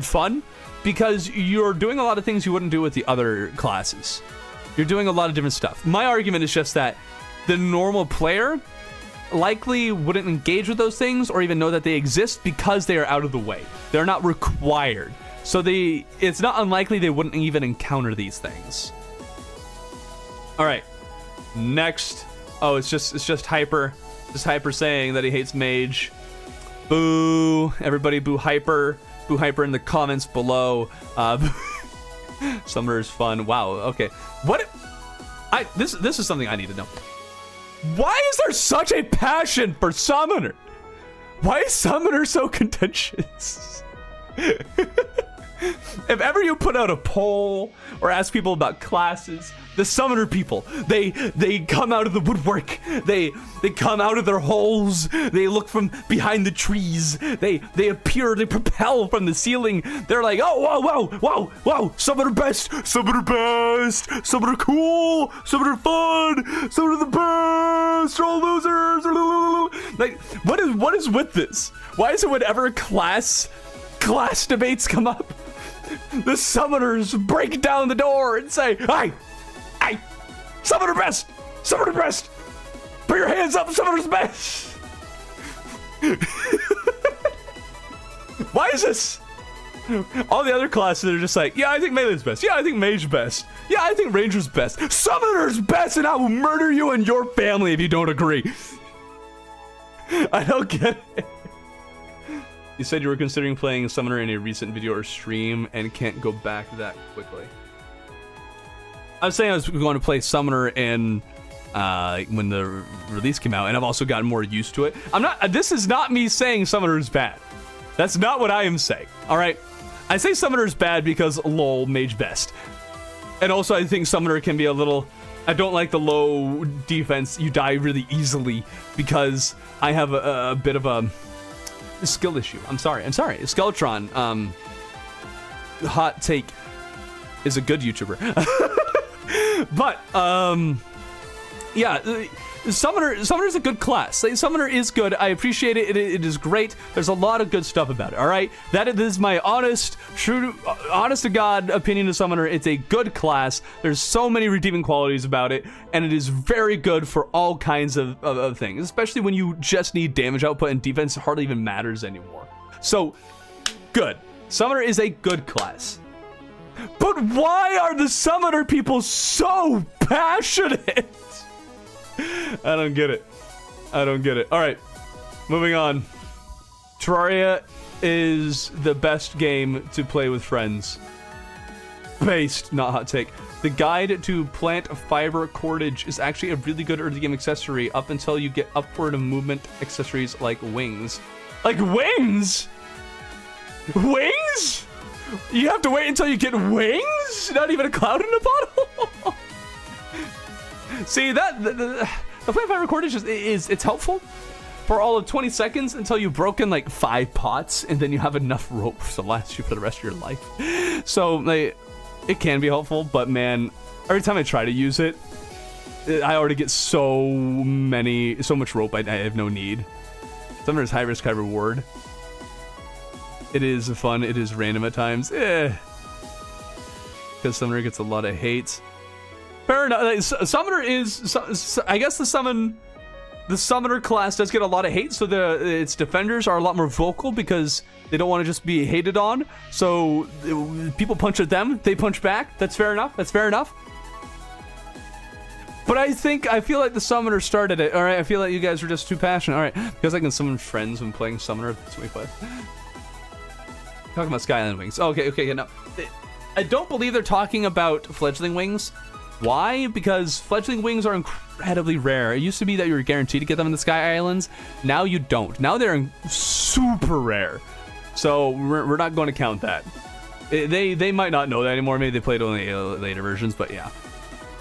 fun because you're doing a lot of things you wouldn't do with the other classes. You're doing a lot of different stuff. My argument is just that the normal player likely wouldn't engage with those things or even know that they exist because they are out of the way. They're not required. So it's not unlikely they wouldn't even encounter these things. All right, next. Oh, it's just Hyper. Just Hyper saying that he hates Mage. Boo! Everybody boo Hyper. Boo Hyper in the comments below. Summoner is fun. Wow. Okay. What? This is something I need to know. Why is there such a passion for Summoner? Why is Summoner so contentious? If ever you put out a poll or ask people about classes, the summoner people, they come out of the woodwork. They come out of their holes. They look from behind the trees. They appear, they propel from the ceiling. They're like, oh, wow, summoner best, summoner cool, summoner fun, summoner the best, all losers. Like, what is with this? Why is it whenever class debates come up, the summoners break down the door and say, hey, summoner best, put your hands up, summoner's best. Why is this? All the other classes are just like, yeah, I think melee's best. Yeah, I think mage's best. Yeah, I think ranger's best. Summoner's best, and I will murder you and your family if you don't agree. I don't get it. You said you were considering playing Summoner in a recent video or stream and can't go back that quickly. I was saying I was going to play Summoner in when the release came out, and I've also gotten more used to it. This is not me saying Summoner is bad. That's not what I am saying. All right, I say Summoner is bad because lol, mage best, and also I think Summoner can be a little. I don't like the low defense. You die really easily because I have a bit of a skill issue. I'm sorry. Skeletron, hot take, is a good YouTuber. But yeah, Summoner is a good class. Summoner is good. I appreciate it. It is great. There's a lot of good stuff about it. All right, that is my honest to God opinion of Summoner. It's a good class. There's so many redeeming qualities about it, and it is very good for all kinds of things, especially when you just need damage output and defense hardly even matters anymore. So good. Summoner is a good class. But why are the Summoner people so passionate? I don't get it. All right, moving on. Terraria is the best game to play with friends. Based, not hot take. The guide to plant fiber cordage is actually a really good early game accessory up until you get upward movement accessories like wings. Like wings? Wings? You have to wait until you get wings? Not even a cloud in a bottle? See, the plant fiber cordage it's helpful for all of 20 seconds until you've broken like 5 pots, and then you have enough rope to last you for the rest of your life. So like, it can be helpful, but man, every time I try to use it, I already get so much rope I have no need. Summoner is high risk, high reward. It is fun, it is random at times. Because Summoner gets a lot of hate. Fair enough. Summoner is, I guess the Summoner class does get a lot of hate, so its defenders are a lot more vocal because they don't want to just be hated on. So people punch at them, they punch back. That's fair enough. But I feel like the Summoner started it. All right, I feel like you guys were just too passionate. All right, because I can summon friends when playing Summoner. That's way fun. Talking about Skyline Wings. Okay, no. I don't believe they're talking about fledgling wings. Why? Because fledgling wings are incredibly rare. It used to be that you were guaranteed to get them in the Sky Islands. Now you don't. Now they're super rare. So we're not going to count that. They might not know that anymore. Maybe they played only later versions, but yeah.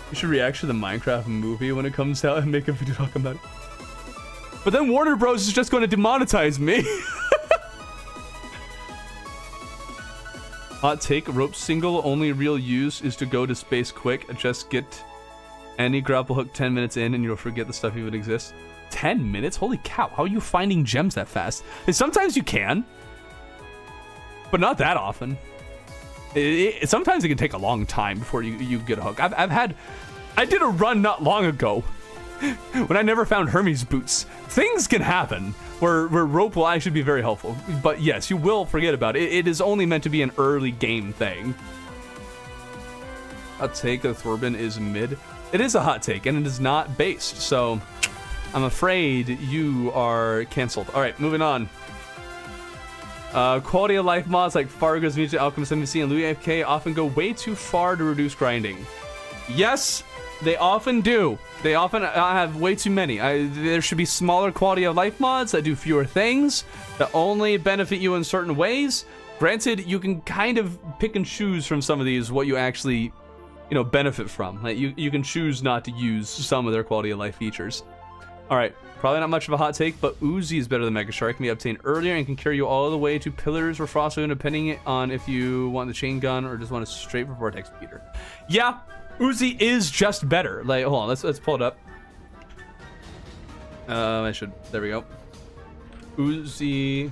You should react to the Minecraft movie when it comes out and make a video talking about it. But then Warner Bros. Is just going to demonetize me. Hot take, rope single only real use is to go to space quick. Just get any grapple hook 10 minutes in and you'll forget the stuff even exists. 10 minutes? Holy cow, how are you finding gems that fast? And sometimes you can, but not that often. Sometimes it can take a long time before you get a hook. I did a run not long ago when I never found Hermes boots. Things can happen where rope will actually be very helpful. But yes, you will forget about it. It is only meant to be an early game thing. Hot take, the Thorbin is mid. It is a hot take, and it is not based. So I'm afraid you are canceled. All right, moving on. Quality of life mods like Fargo's Mutant Alchemist MVC and Louis AFK often go way too far to reduce grinding. Yes, they often do. They often have way too many. There should be smaller quality of life mods that do fewer things, that only benefit you in certain ways, Granted, you can kind of pick and choose from some of these what you actually, you know, benefit from. Like you can choose not to use some of their quality of life features. All right, probably not much of a hot take, but Uzi is better than Megashark. Can be obtained earlier and can carry you all the way to Pillars or Frostmoon, depending on if you want the chain gun or just want a straight for Vortex Beater. Yeah, Uzi is just better. Like, hold on, let's pull it up. There we go. Uzi,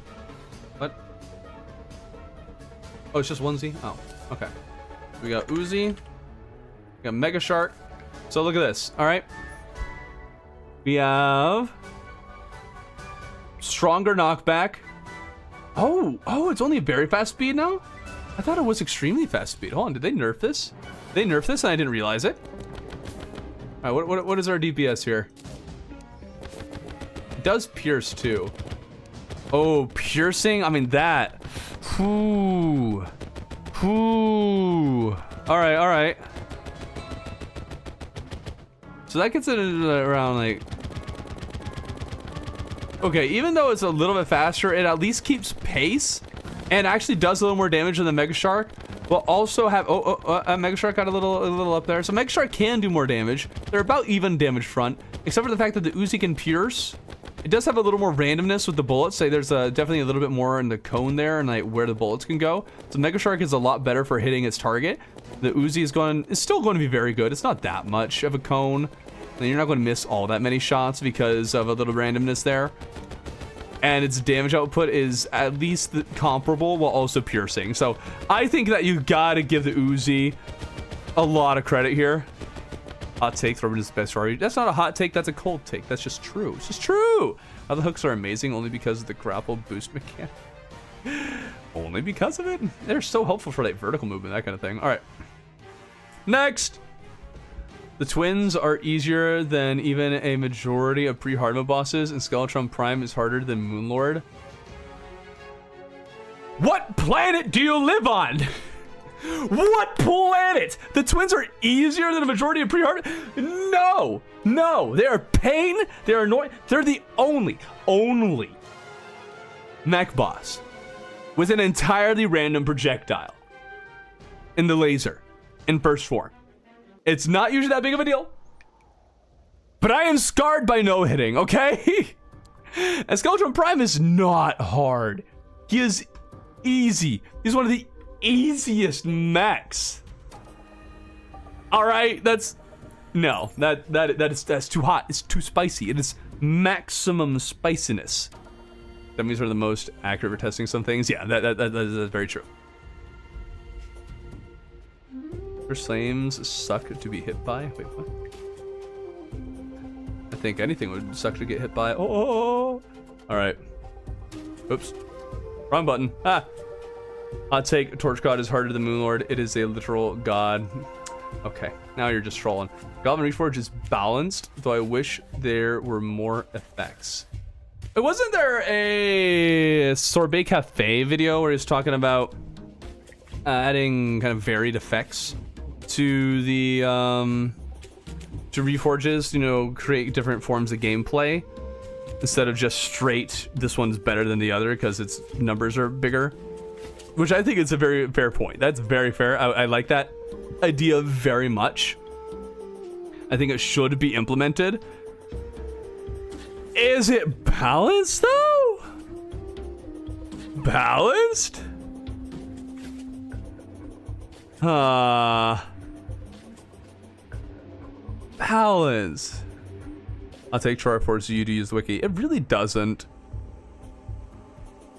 what? Oh, it's just one Z? Oh, okay. We got Uzi, we got Megashark. So look at this, all right? We have stronger knockback. Oh, it's only a very fast speed now? I thought it was extremely fast speed. Hold on, did they nerf this? They nerfed this and I didn't realize it. All right, what is our DPS here? It does pierce too. Oh, piercing? I mean that. Ooh. Ooh. All right. So that gets it around like... Okay, even though it's a little bit faster, it at least keeps pace and actually does a little more damage than the Megashark. But also have... Megashark got a little up there. So Megashark can do more damage. They're about even damage front, except for the fact that the Uzi can pierce. It does have a little more randomness with the bullets. Say there's definitely a little bit more in the cone there and like where the bullets can go. So Megashark is a lot better for hitting its target. The Uzi is still going to be very good. It's not that much of a cone. And you're not going to miss all that many shots because of a little randomness there. And its damage output is at least comparable while also piercing. So I think that you gotta give the Uzi a lot of credit here. Hot take, Thorben is the best story. That's not a hot take, that's a cold take. That's just true. It's just true. Other hooks are amazing only because of the grapple boost mechanic. Only because of it? They're so helpful for like vertical movement, that kind of thing. All right. Next. The twins are easier than even a majority of pre-hard mode bosses, and Skeletron Prime is harder than Moonlord. What planet do you live on? What planet? The twins are easier than a majority of pre-hard? No, they are pain. They're annoying. They're the only mech boss with an entirely random projectile in the laser in burst form. It's not usually that big of a deal, but I am scarred by no hitting, okay? And Skeletron Prime is not hard. He is easy. He's one of the easiest mechs. All right, that's too hot. It's too spicy. It is maximum spiciness. That means we're the most accurate for testing some things. Yeah, that's very true. Flames suck to be hit by. Wait, what? I think anything would suck to get hit by. Oh. All right. Oops. Wrong button. Ah. Hot take. Torch God is harder than Moonlord. It is a literal god. Okay. Now you're just trolling. Goblin Reforge is balanced, though I wish there were more effects. Wasn't there a Sorbet Cafe video where he's talking about adding kind of varied effects to the to Reforges, you know, create different forms of gameplay instead of just straight this one's better than the other because its numbers are bigger, which I think is a very fair point. That's very fair. I like that idea very much. I think it should be implemented. Is it balanced though? Balanced? Balance. I'll take try for you to use the wiki. It really doesn't.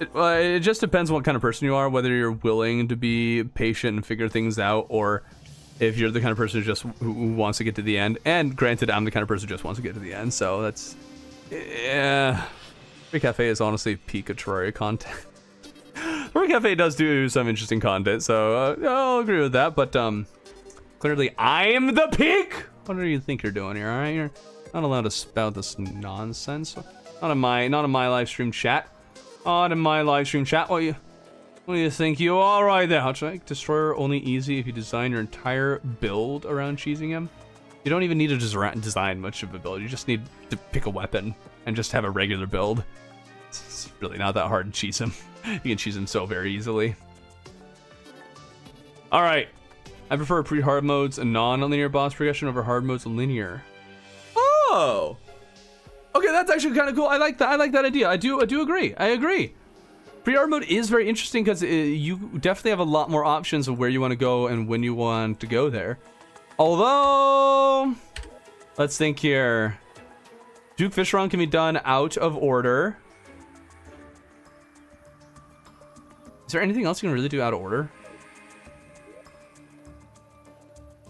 It just depends on what kind of person you are, whether you're willing to be patient and figure things out, or if you're the kind of person who wants to get to the end. And granted, I'm the kind of person who just wants to get to the end, so that's... Yeah. Free Cafe is honestly peak of Terraria content. Free Cafe does do some interesting content, so I'll agree with that, but clearly I'm the peak! What do you think you're doing here, alright? You're not allowed to spout this nonsense. Not in my live stream chat. Not in my live stream chat. What do you think you are right there? Hot strike. Destroyer only easy if you design your entire build around cheesing him. You don't even need to design much of a build. You just need to pick a weapon and just have a regular build. It's really not that hard to cheese him. You can cheese him so very easily. All right. I prefer pre-hard modes and non-linear boss progression over hard modes and linear. Oh. Okay, that's actually kind of cool. I like that. I like that idea. I do agree. I agree. Pre-hard mode is very interesting because you definitely have a lot more options of where you want to go and when you want to go there. Although, let's think here. Duke Fish Run can be done out of order. Is there anything else you can really do out of order?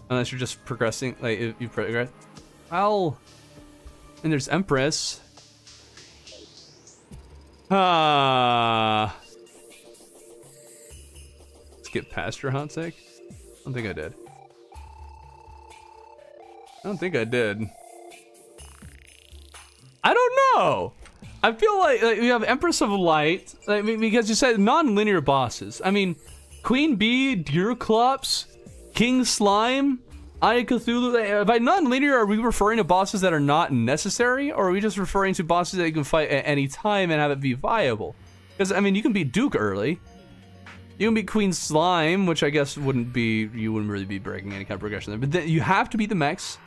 Unless you're just progressing, like if you progress. Well, and there's Empress. Skip past your hot take? I don't think I did. I don't think I did. I don't know. I feel like we have Empress of Light, because you said non-linear bosses. I mean, Queen Bee, Deerclops, King Slime, Eye Cthulhu. By non-linear, are we referring to bosses that are not necessary, or are we just referring to bosses that you can fight at any time and have it be viable? Because I mean, you can beat Duke early. You can beat Queen Slime, which I guess you wouldn't really be breaking any kind of progression there. But then you have to beat the mechs.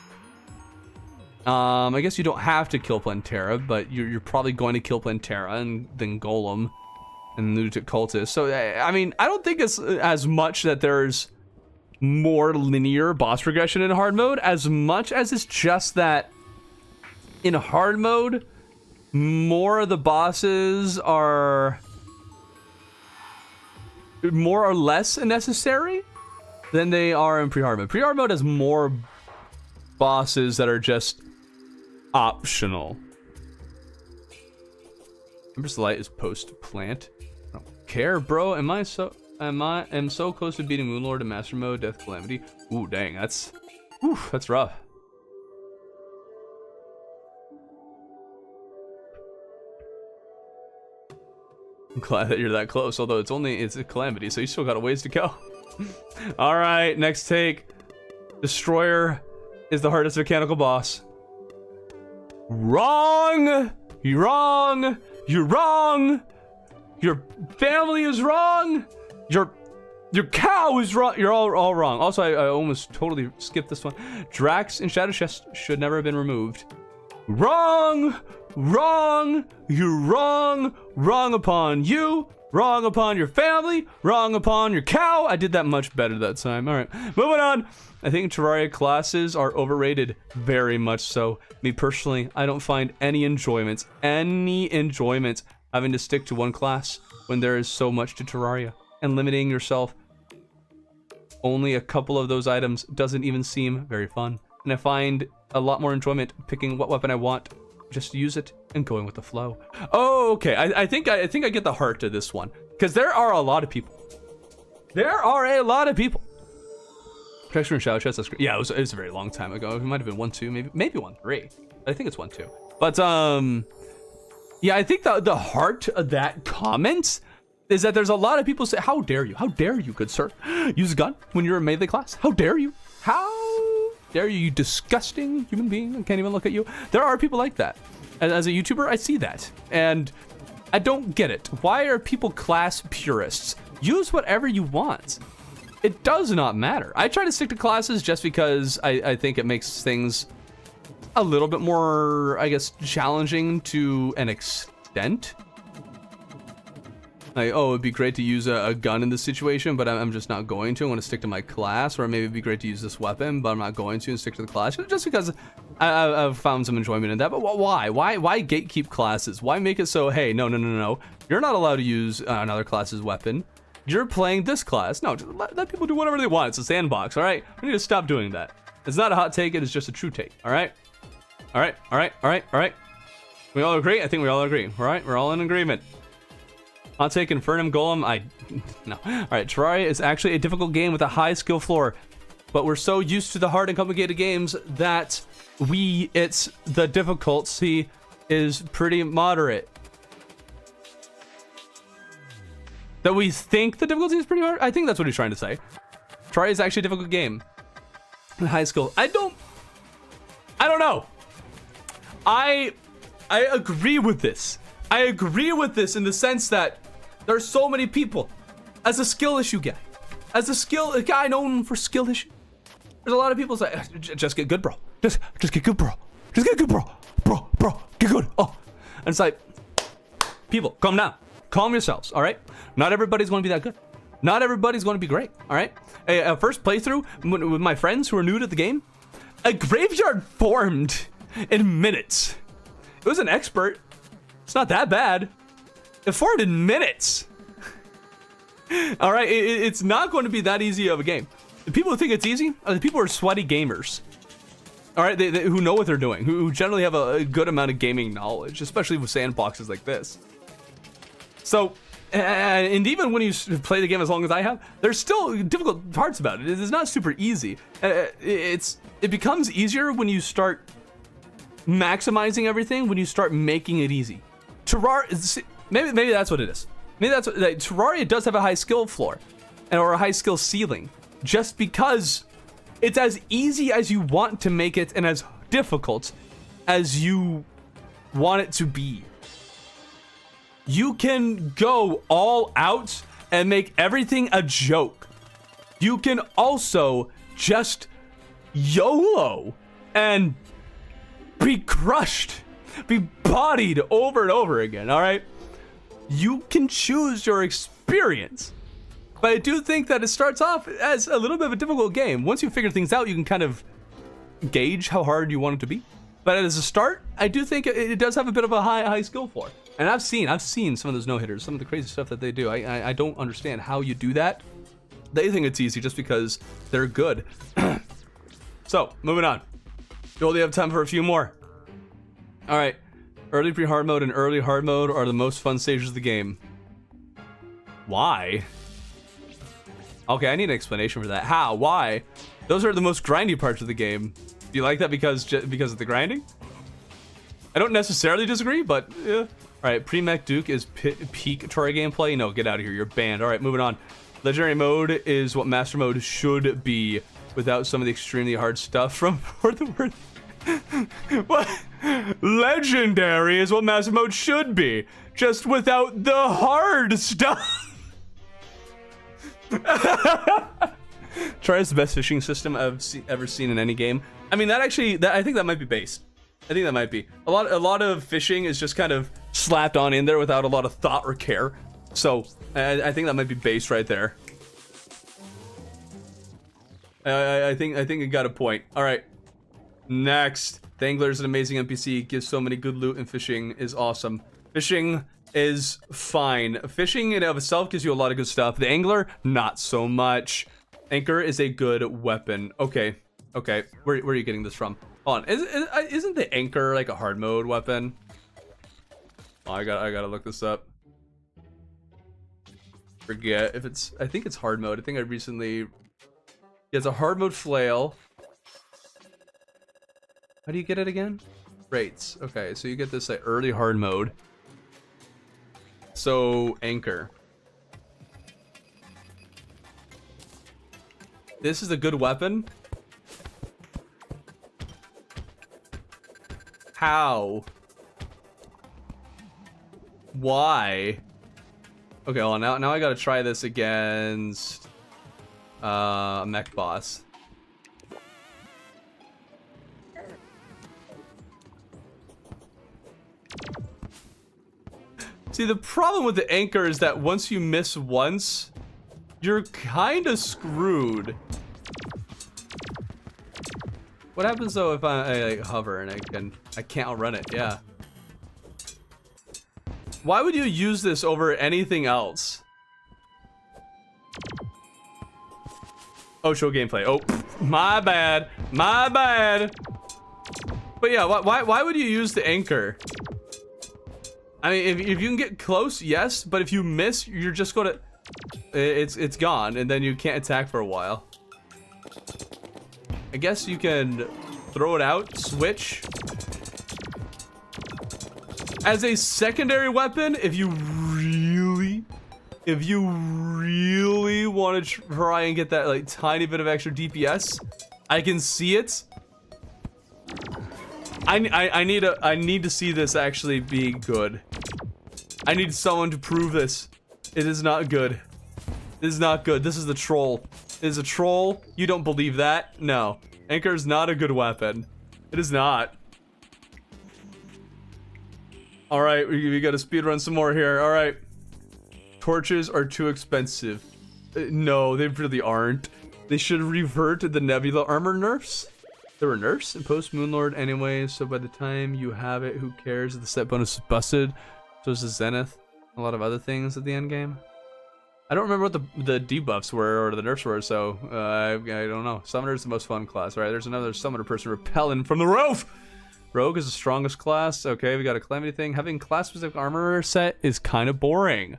I guess you don't have to kill Plantera, but you're probably going to kill Plantera and then Golem and Lunatic Cultist. So I mean, I don't think it's as much that there's more linear boss progression in hard mode, as much as it's just that in hard mode, more of the bosses are more or less necessary than they are in pre-hard mode. Pre-hard mode has more bosses that are just optional. Empress of Light is post plant. I don't care, bro. Am so close to beating Moonlord in Master Mode, Death Calamity. Ooh, dang, that's rough. I'm glad that you're that close, although it's a Calamity, so you still got a ways to go. All right, next take. Destroyer is the hardest mechanical boss. Wrong! You're wrong! You're wrong! Your family is wrong! Your cow is wrong! You're all wrong. Also, I almost totally skipped this one. Drax in Shadow Chest should never have been removed. Wrong! Wrong! You're wrong! Wrong upon you! Wrong upon your family! Wrong upon your cow! I did that much better that time. Alright, moving on! I think Terraria classes are overrated, very much so. Me personally, I don't find any enjoyment having to stick to one class when there is so much to Terraria, and limiting yourself only a couple of those items doesn't even seem very fun. And I find a lot more enjoyment picking what weapon I want, just to use it and going with the flow. Oh, okay. I think I get the heart to this one, because there are a lot of people. Protection from Shadow Chest, that's great. Yeah, it was a very long time ago. It might have been 1.2, maybe 1.3. But I think it's 1.2. But yeah, I think the heart of that comment is that there's a lot of people say, how dare you, good sir, use a gun when you're a melee class? How dare you? How dare you, you disgusting human being? I can't even look at you. There are people like that. And as a YouTuber, I see that. And I don't get it. Why are people class purists? Use whatever you want. It does not matter. I try to stick to classes just because I think it makes things a little bit more, I guess, challenging to an extent. Like, oh, it'd be great to use a gun in this situation, but I'm just not going to. I want to stick to my class. Or maybe it'd be great to use this weapon, but I'm not going to and stick to the class. Just because I've found some enjoyment in that. But why? Why gatekeep classes? Why make it so, hey, no. You're not allowed to use another class's weapon. You're playing this class. No, just let people do whatever they want. It's a sandbox, all right? We need to stop doing that. It's not a hot take. It is just a true take, all right? All right. We all agree? I think we all agree. All right, we're all in agreement. Hot take, Infernum Golem, no. All right, Terraria is actually a difficult game with a high skill floor, but we're so used to the hard and complicated games that the difficulty is pretty moderate. That we think the difficulty is pretty hard? I think that's what he's trying to say. Terraria is actually a difficult game. High skill. I don't know. I agree with this. I agree with this in the sense that there's so many people. As a skill issue guy, As a guy known for skill issues, there's a lot of people say, just get good, bro. Just get good, bro. Just get good, bro. Bro, get good. Oh, and it's like, people, calm down. Calm yourselves, all right? Not everybody's going to be that good. Not everybody's going to be great, all right? A first playthrough with my friends who are new to the game, a graveyard formed in minutes. It was an expert. It's not that bad. It formed in minutes. All right, it's not going to be that easy of a game. The people who think it's easy are the people who are sweaty gamers. All right, who know what they're doing, who generally have a good amount of gaming knowledge, especially with sandboxes like this. So, and even when you play the game as long as I have, there's still difficult parts about it. It's not super easy. It becomes easier when you start maximizing everything, when you start making it easy. Terraria, maybe that's what it is. Maybe that's what, Terraria does have a high skill floor, or a high skill ceiling, just because it's as easy as you want to make it and as difficult as you want it to be. You can go all out and make everything a joke. You can also just YOLO and be crushed, be bodied over and over again, all right? You can choose your experience. But I do think that it starts off as a little bit of a difficult game. Once you figure things out, you can kind of gauge how hard you want it to be. But as a start, I do think it does have a bit of a high skill floor. And I've seen some of those no-hitters, some of the crazy stuff that they do. I don't understand how you do that. They think it's easy just because they're good. So, moving on. We only have time for a few more. All right. Early pre-hard mode and early hard mode are the most fun stages of the game. Why? Okay, I need an explanation for that. How? Why? Those are the most grindy parts of the game. Do you like that because of the grinding? I don't necessarily disagree, but yeah. All right, pre-mech Duke is peak Terraria gameplay. No, get out of here. You're banned. All right, moving on. Legendary mode is what master mode should be without some of the extremely hard stuff from Worth of Worth. What? Legendary is what master mode should be, just without the hard stuff. Try is the best fishing system I've ever seen in any game. I mean, I think that might be based. I think that might be a lot of fishing is just kind of slapped on in there without a lot of thought or care. So I think that might be based right there. I think it got a point. All right, next. The angler is an amazing NPC. Gives so many good loot, and fishing is awesome. Fishing is fine. Fishing in and of itself gives you a lot of good stuff. The angler, not so much. Anchor is a good weapon. Okay. Where are you getting this from? Hold on. Isn't the anchor like a hard mode weapon? Oh, I gotta look this up. Forget if it's. I think it's hard mode. I think I recently. Yeah, it's a hard mode flail. How do you get it again? Rates. Okay, so you get this like early hard mode. So anchor. This is a good weapon. How? Why? Okay, well now I gotta try this against a mech boss. See, the problem with the anchor is that once you miss once, you're kind of screwed. What happens though if I like hover and I can't outrun it? Yeah. Why would you use this over anything else? Oh, show gameplay. Oh, my bad. My bad. But yeah, why would you use the anchor? I mean, if you can get close, yes, but if you miss, you're just gonna... It's gone, and then you can't attack for a while. I guess you can throw it out, switch. As a secondary weapon, if you really want to try and get that like tiny bit of extra DPS, I can see it. I need to see this actually be good. I need someone to prove this. It is not good. This is not good. This is the troll. It is a troll. You don't believe that? No. Anchor is not a good weapon. It is not. All right, we got to speedrun some more here. All right. Torches are too expensive. No, they really aren't. They should revert to the Nebula armor nerfs. There were nerfs in post Moonlord anyway, so by the time you have it, who cares if the set bonus is busted? So is the Zenith. A lot of other things at the end game. I don't remember what the debuffs were or the nerfs were, so I don't know. Summoner is the most fun class. All right, there's another summoner person repelling from the roof. Rogue is the strongest class. Okay, we got a calamity thing. Having class-specific armor set is kind of boring.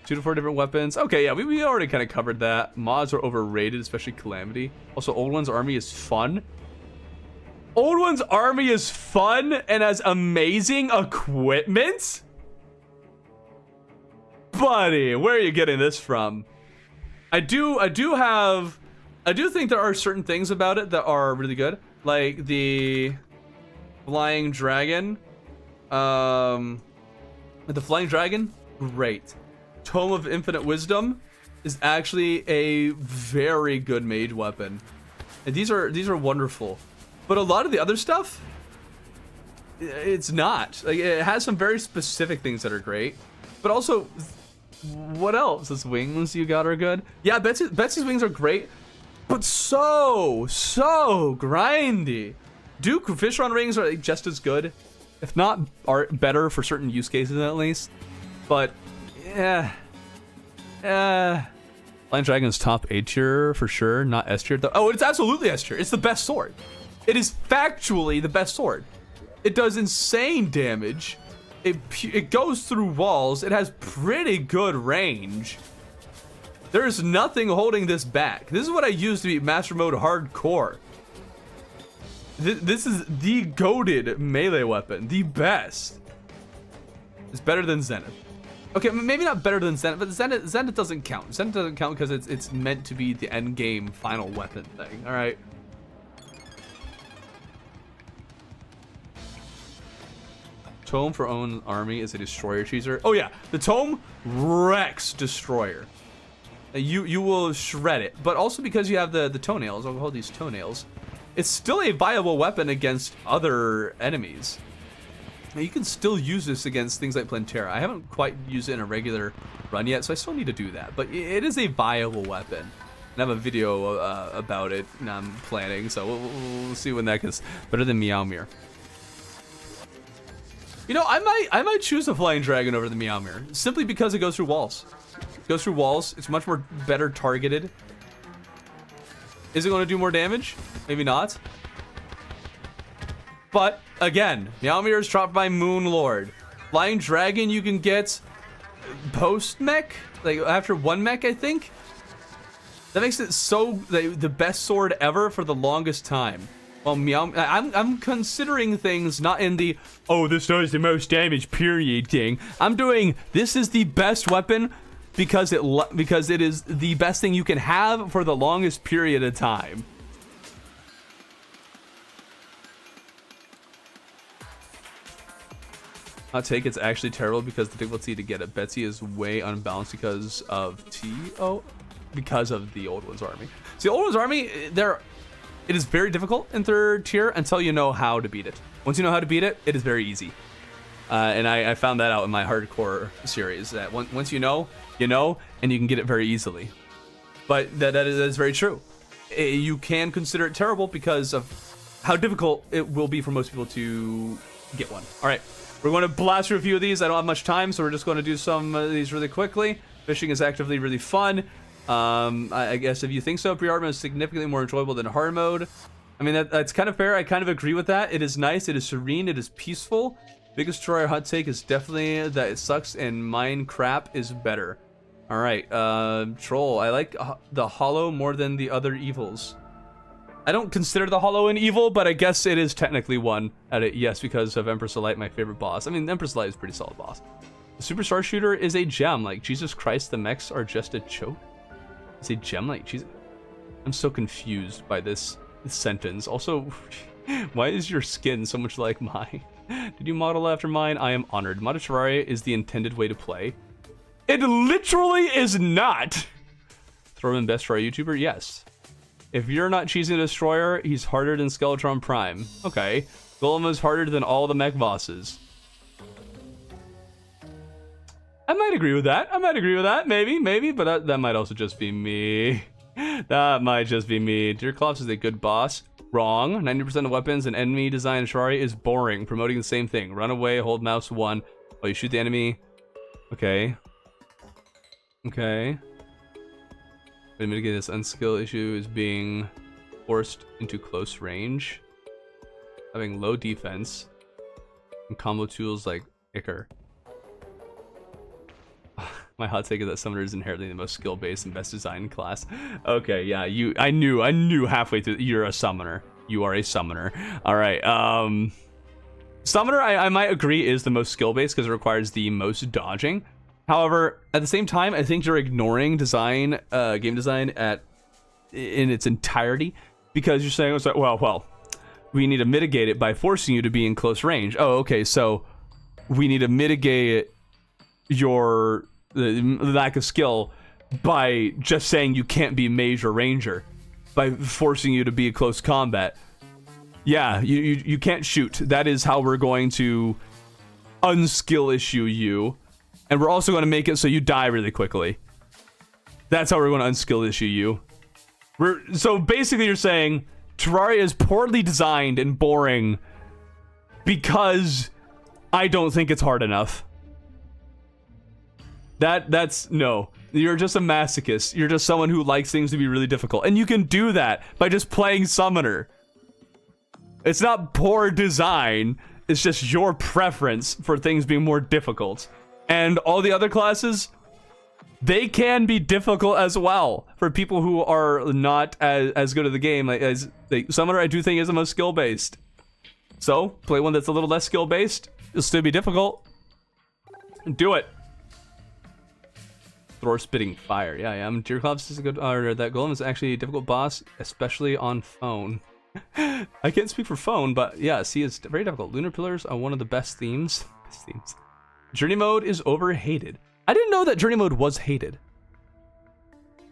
2 to 4 different weapons. Okay, yeah, we already kind of covered that. Mods are overrated, especially calamity. Also, Old One's army is fun. Old One's army is fun and has amazing equipment? Buddy, where are you getting this from? I do think there are certain things about it that are really good. Like the flying dragon. The flying dragon, great. Tome of Infinite Wisdom is actually a very good mage weapon. And these are wonderful. But a lot of the other stuff, it's not. Like, it has some very specific things that are great. But also, what else? Those wings you got are good. Yeah, Betsy's wings are great, but so grindy. Duke Fishron rings are just as good, if not are better for certain use cases at least. But yeah, Flying Dragon's top A tier for sure, not S tier though. Oh, it's absolutely S tier. It's the best sword. It is factually the best sword. It does insane damage. It goes through walls. It has pretty good range. There's nothing holding this back. This is what I use to beat Master Mode hardcore. This is the goated melee weapon. The best. It's better than Zenith. Okay, maybe not better than Zenith, but Zenith doesn't count. Zenith doesn't count because it's meant to be the end game final weapon thing. All right. Tome for own army is a destroyer cheeser. Oh yeah, the tome wrecks destroyer. You will shred it, but also because you have the toenails. I'll hold these toenails. It's still a viable weapon against other enemies. You can still use this against things like Plantera. I haven't quite used it in a regular run yet, so I still need to do that. But it is a viable weapon. And I have a video about it. I'm planning, so we'll see when that gets better than Meowmere. You know, I might choose the Flying Dragon over the Meowmere, simply because it goes through walls. It goes through walls. It's much more better targeted. Is it going to do more damage? Maybe not. But again, Meowmere is dropped by Moonlord. Flying Dragon you can get post mech, like after one mech, I think. That makes it so the best sword ever for the longest time. Well, I'm considering things not in the, oh, this does the most damage, period thing. I'm doing, this is the best weapon because it is the best thing you can have for the longest period of time. Hot take, it's actually terrible because the difficulty to get a Betsy is way unbalanced because of because of the Old One's army. See, Old One's army, it is very difficult in 3rd tier until you know how to beat it. Once you know how to beat it, it is very easy. And I found that out in my hardcore series, that once you know, and you can get it very easily. But that is very true. You can consider it terrible because of how difficult it will be for most people to get one. All right, we're going to blast through a few of these. I don't have much time, so we're just going to do some of these really quickly. Fishing is actively really fun. I guess if you think so, pre-hard mode is significantly more enjoyable than hard mode. I mean, that's kind of fair. I kind of agree with that. It is nice. It is serene. It is peaceful. Biggest destroyer hot take is definitely that it sucks and mine crap is better. All right, troll. I like the hollow more than the other evils. I don't consider the hollow an evil, but I guess it is technically one at it. Yes, because of Empress of Light, my favorite boss. I mean, Empress of Light is a pretty solid boss. The superstar shooter is a gem. Like, Jesus Christ, the mechs are just a joke. It's a gem, like, Jesus. I'm so confused by this sentence. Also, why is your skin so much like mine? Did you model after mine? I am honored. Mod of Terraria is the intended way to play. It literally is not. Throw in best for our YouTuber? Yes. If you're not cheesing the Destroyer, he's harder than Skeletron Prime. Okay. Golem is harder than all the mech bosses. I might agree with that. Maybe, but that might also just be me. That might just be me. Deerclops is a good boss. Wrong. 90% of weapons and enemy design in Terraria is boring, promoting the same thing. Run away, hold mouse 1 while you shoot the enemy. Okay. Okay. To mitigate this unskill issue is being forced into close range, having low defense, and combo tools like Icar. My hot take is that Summoner is inherently the most skill-based and best designed class. Okay, yeah, I knew halfway through you're a Summoner. You are a Summoner. All right, Summoner, I might agree, is the most skill-based because it requires the most dodging. However, at the same time, I think you're ignoring design, game design in its entirety, because you're saying, well, we need to mitigate it by forcing you to be in close range. Oh, okay, so we need to mitigate your lack of skill by just saying you can't be mage or ranger, by forcing you to be in close combat. Yeah, you can't shoot. That is how we're going to unskill issue you. And we're also going to make it so you die really quickly. That's how we're going to unskill issue you. So basically you're saying Terraria is poorly designed and boring because I don't think it's hard enough. That's no. You're just a masochist. You're just someone who likes things to be really difficult. And you can do that by just playing Summoner. It's not poor design. It's just your preference for things being more difficult. And all the other classes, they can be difficult as well for people who are not as good at the game. Summoner, I do think, is the most skill-based. So, play one that's a little less skill-based. It'll still be difficult. Do it. Thor spitting fire. Yeah. Deerclops is a good... that Golem is actually a difficult boss, especially on phone. I can't speak for phone, but yeah, see, it's very difficult. Lunar Pillars are one of the best themes. Journey mode is overhated. I didn't know that journey mode was hated.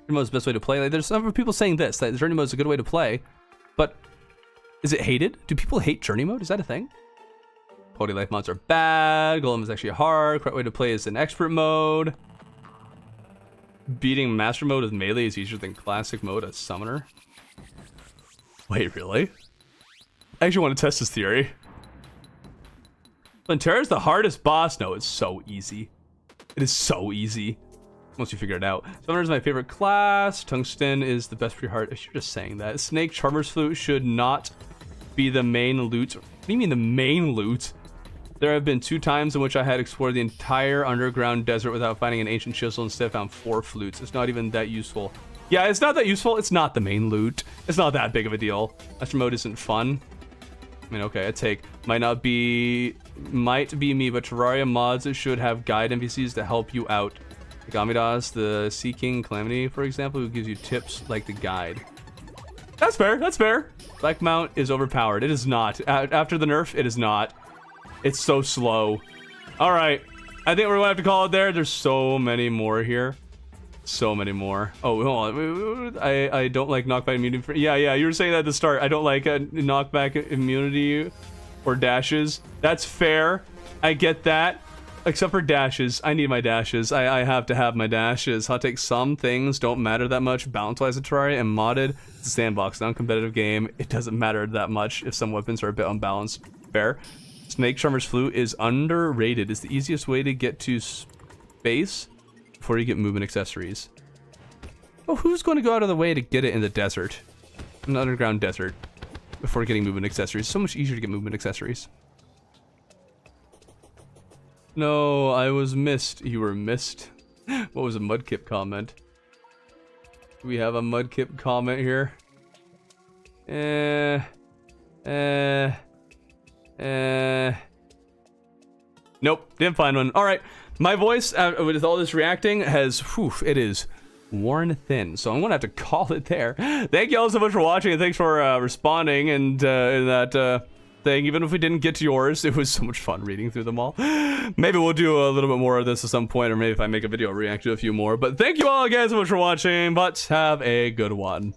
Journey mode is the best way to play. Like, there's some people saying this, that journey mode is a good way to play, but is it hated? Do people hate journey mode? Is that a thing? Quality life mods are bad. Golem is actually hard. Correct way to play is in expert mode. Beating master mode with melee is easier than classic mode as summoner. Wait, really? I actually want to test this theory. Plantera's the hardest boss. No, it's so easy. It is so easy. Once you figure it out. Summoner is my favorite class. Tungsten is the best pre-heart. You're just saying that. Snake Charmer's Flute should not be the main loot. What do you mean the main loot? There have been 2 times in which I had explored the entire underground desert without finding an ancient chisel. Instead, found 4 flutes. It's not even that useful. Yeah, it's not that useful. It's not the main loot. It's not that big of a deal. Master mode isn't fun. I mean, okay, a take. Might be me, but Terraria mods should have guide NPCs to help you out. Like Amidas, the Sea King Calamity, for example, who gives you tips like the guide. That's fair, that's fair. Black Mount is overpowered. It is not. After the nerf, it is not. It's so slow. All right, I think we're gonna have to call it there. There's so many more here. So many more. Oh, hold on. I don't like knockback immunity. Yeah, you were saying that at the start. I don't like knockback immunity or dashes. That's fair. I get that. Except for dashes. I need my dashes. I have to have my dashes. Hot take, some things don't matter that much. Balance-wise in Terraria and modded. It's a sandbox, non-competitive game. It doesn't matter that much if some weapons are a bit unbalanced. Fair. Snake Charmer's Flute is underrated. It's the easiest way to get to space before you get movement accessories. Oh, who's going to go out of the way to get it in the desert? In the underground desert. Before getting movement accessories. It's so much easier to get movement accessories. No, I was missed. You were missed. What was a Mudkip comment? Do we have a Mudkip comment here? Nope, didn't find one. All right. My voice, with all this reacting, has, it is worn thin. So I'm going to have to call it there. Thank you all so much for watching, and thanks for responding and that thing. Even if we didn't get to yours, it was so much fun reading through them all. Maybe we'll do a little bit more of this at some point, or maybe if I make a video, I'll react to a few more. But thank you all again so much for watching, but have a good one.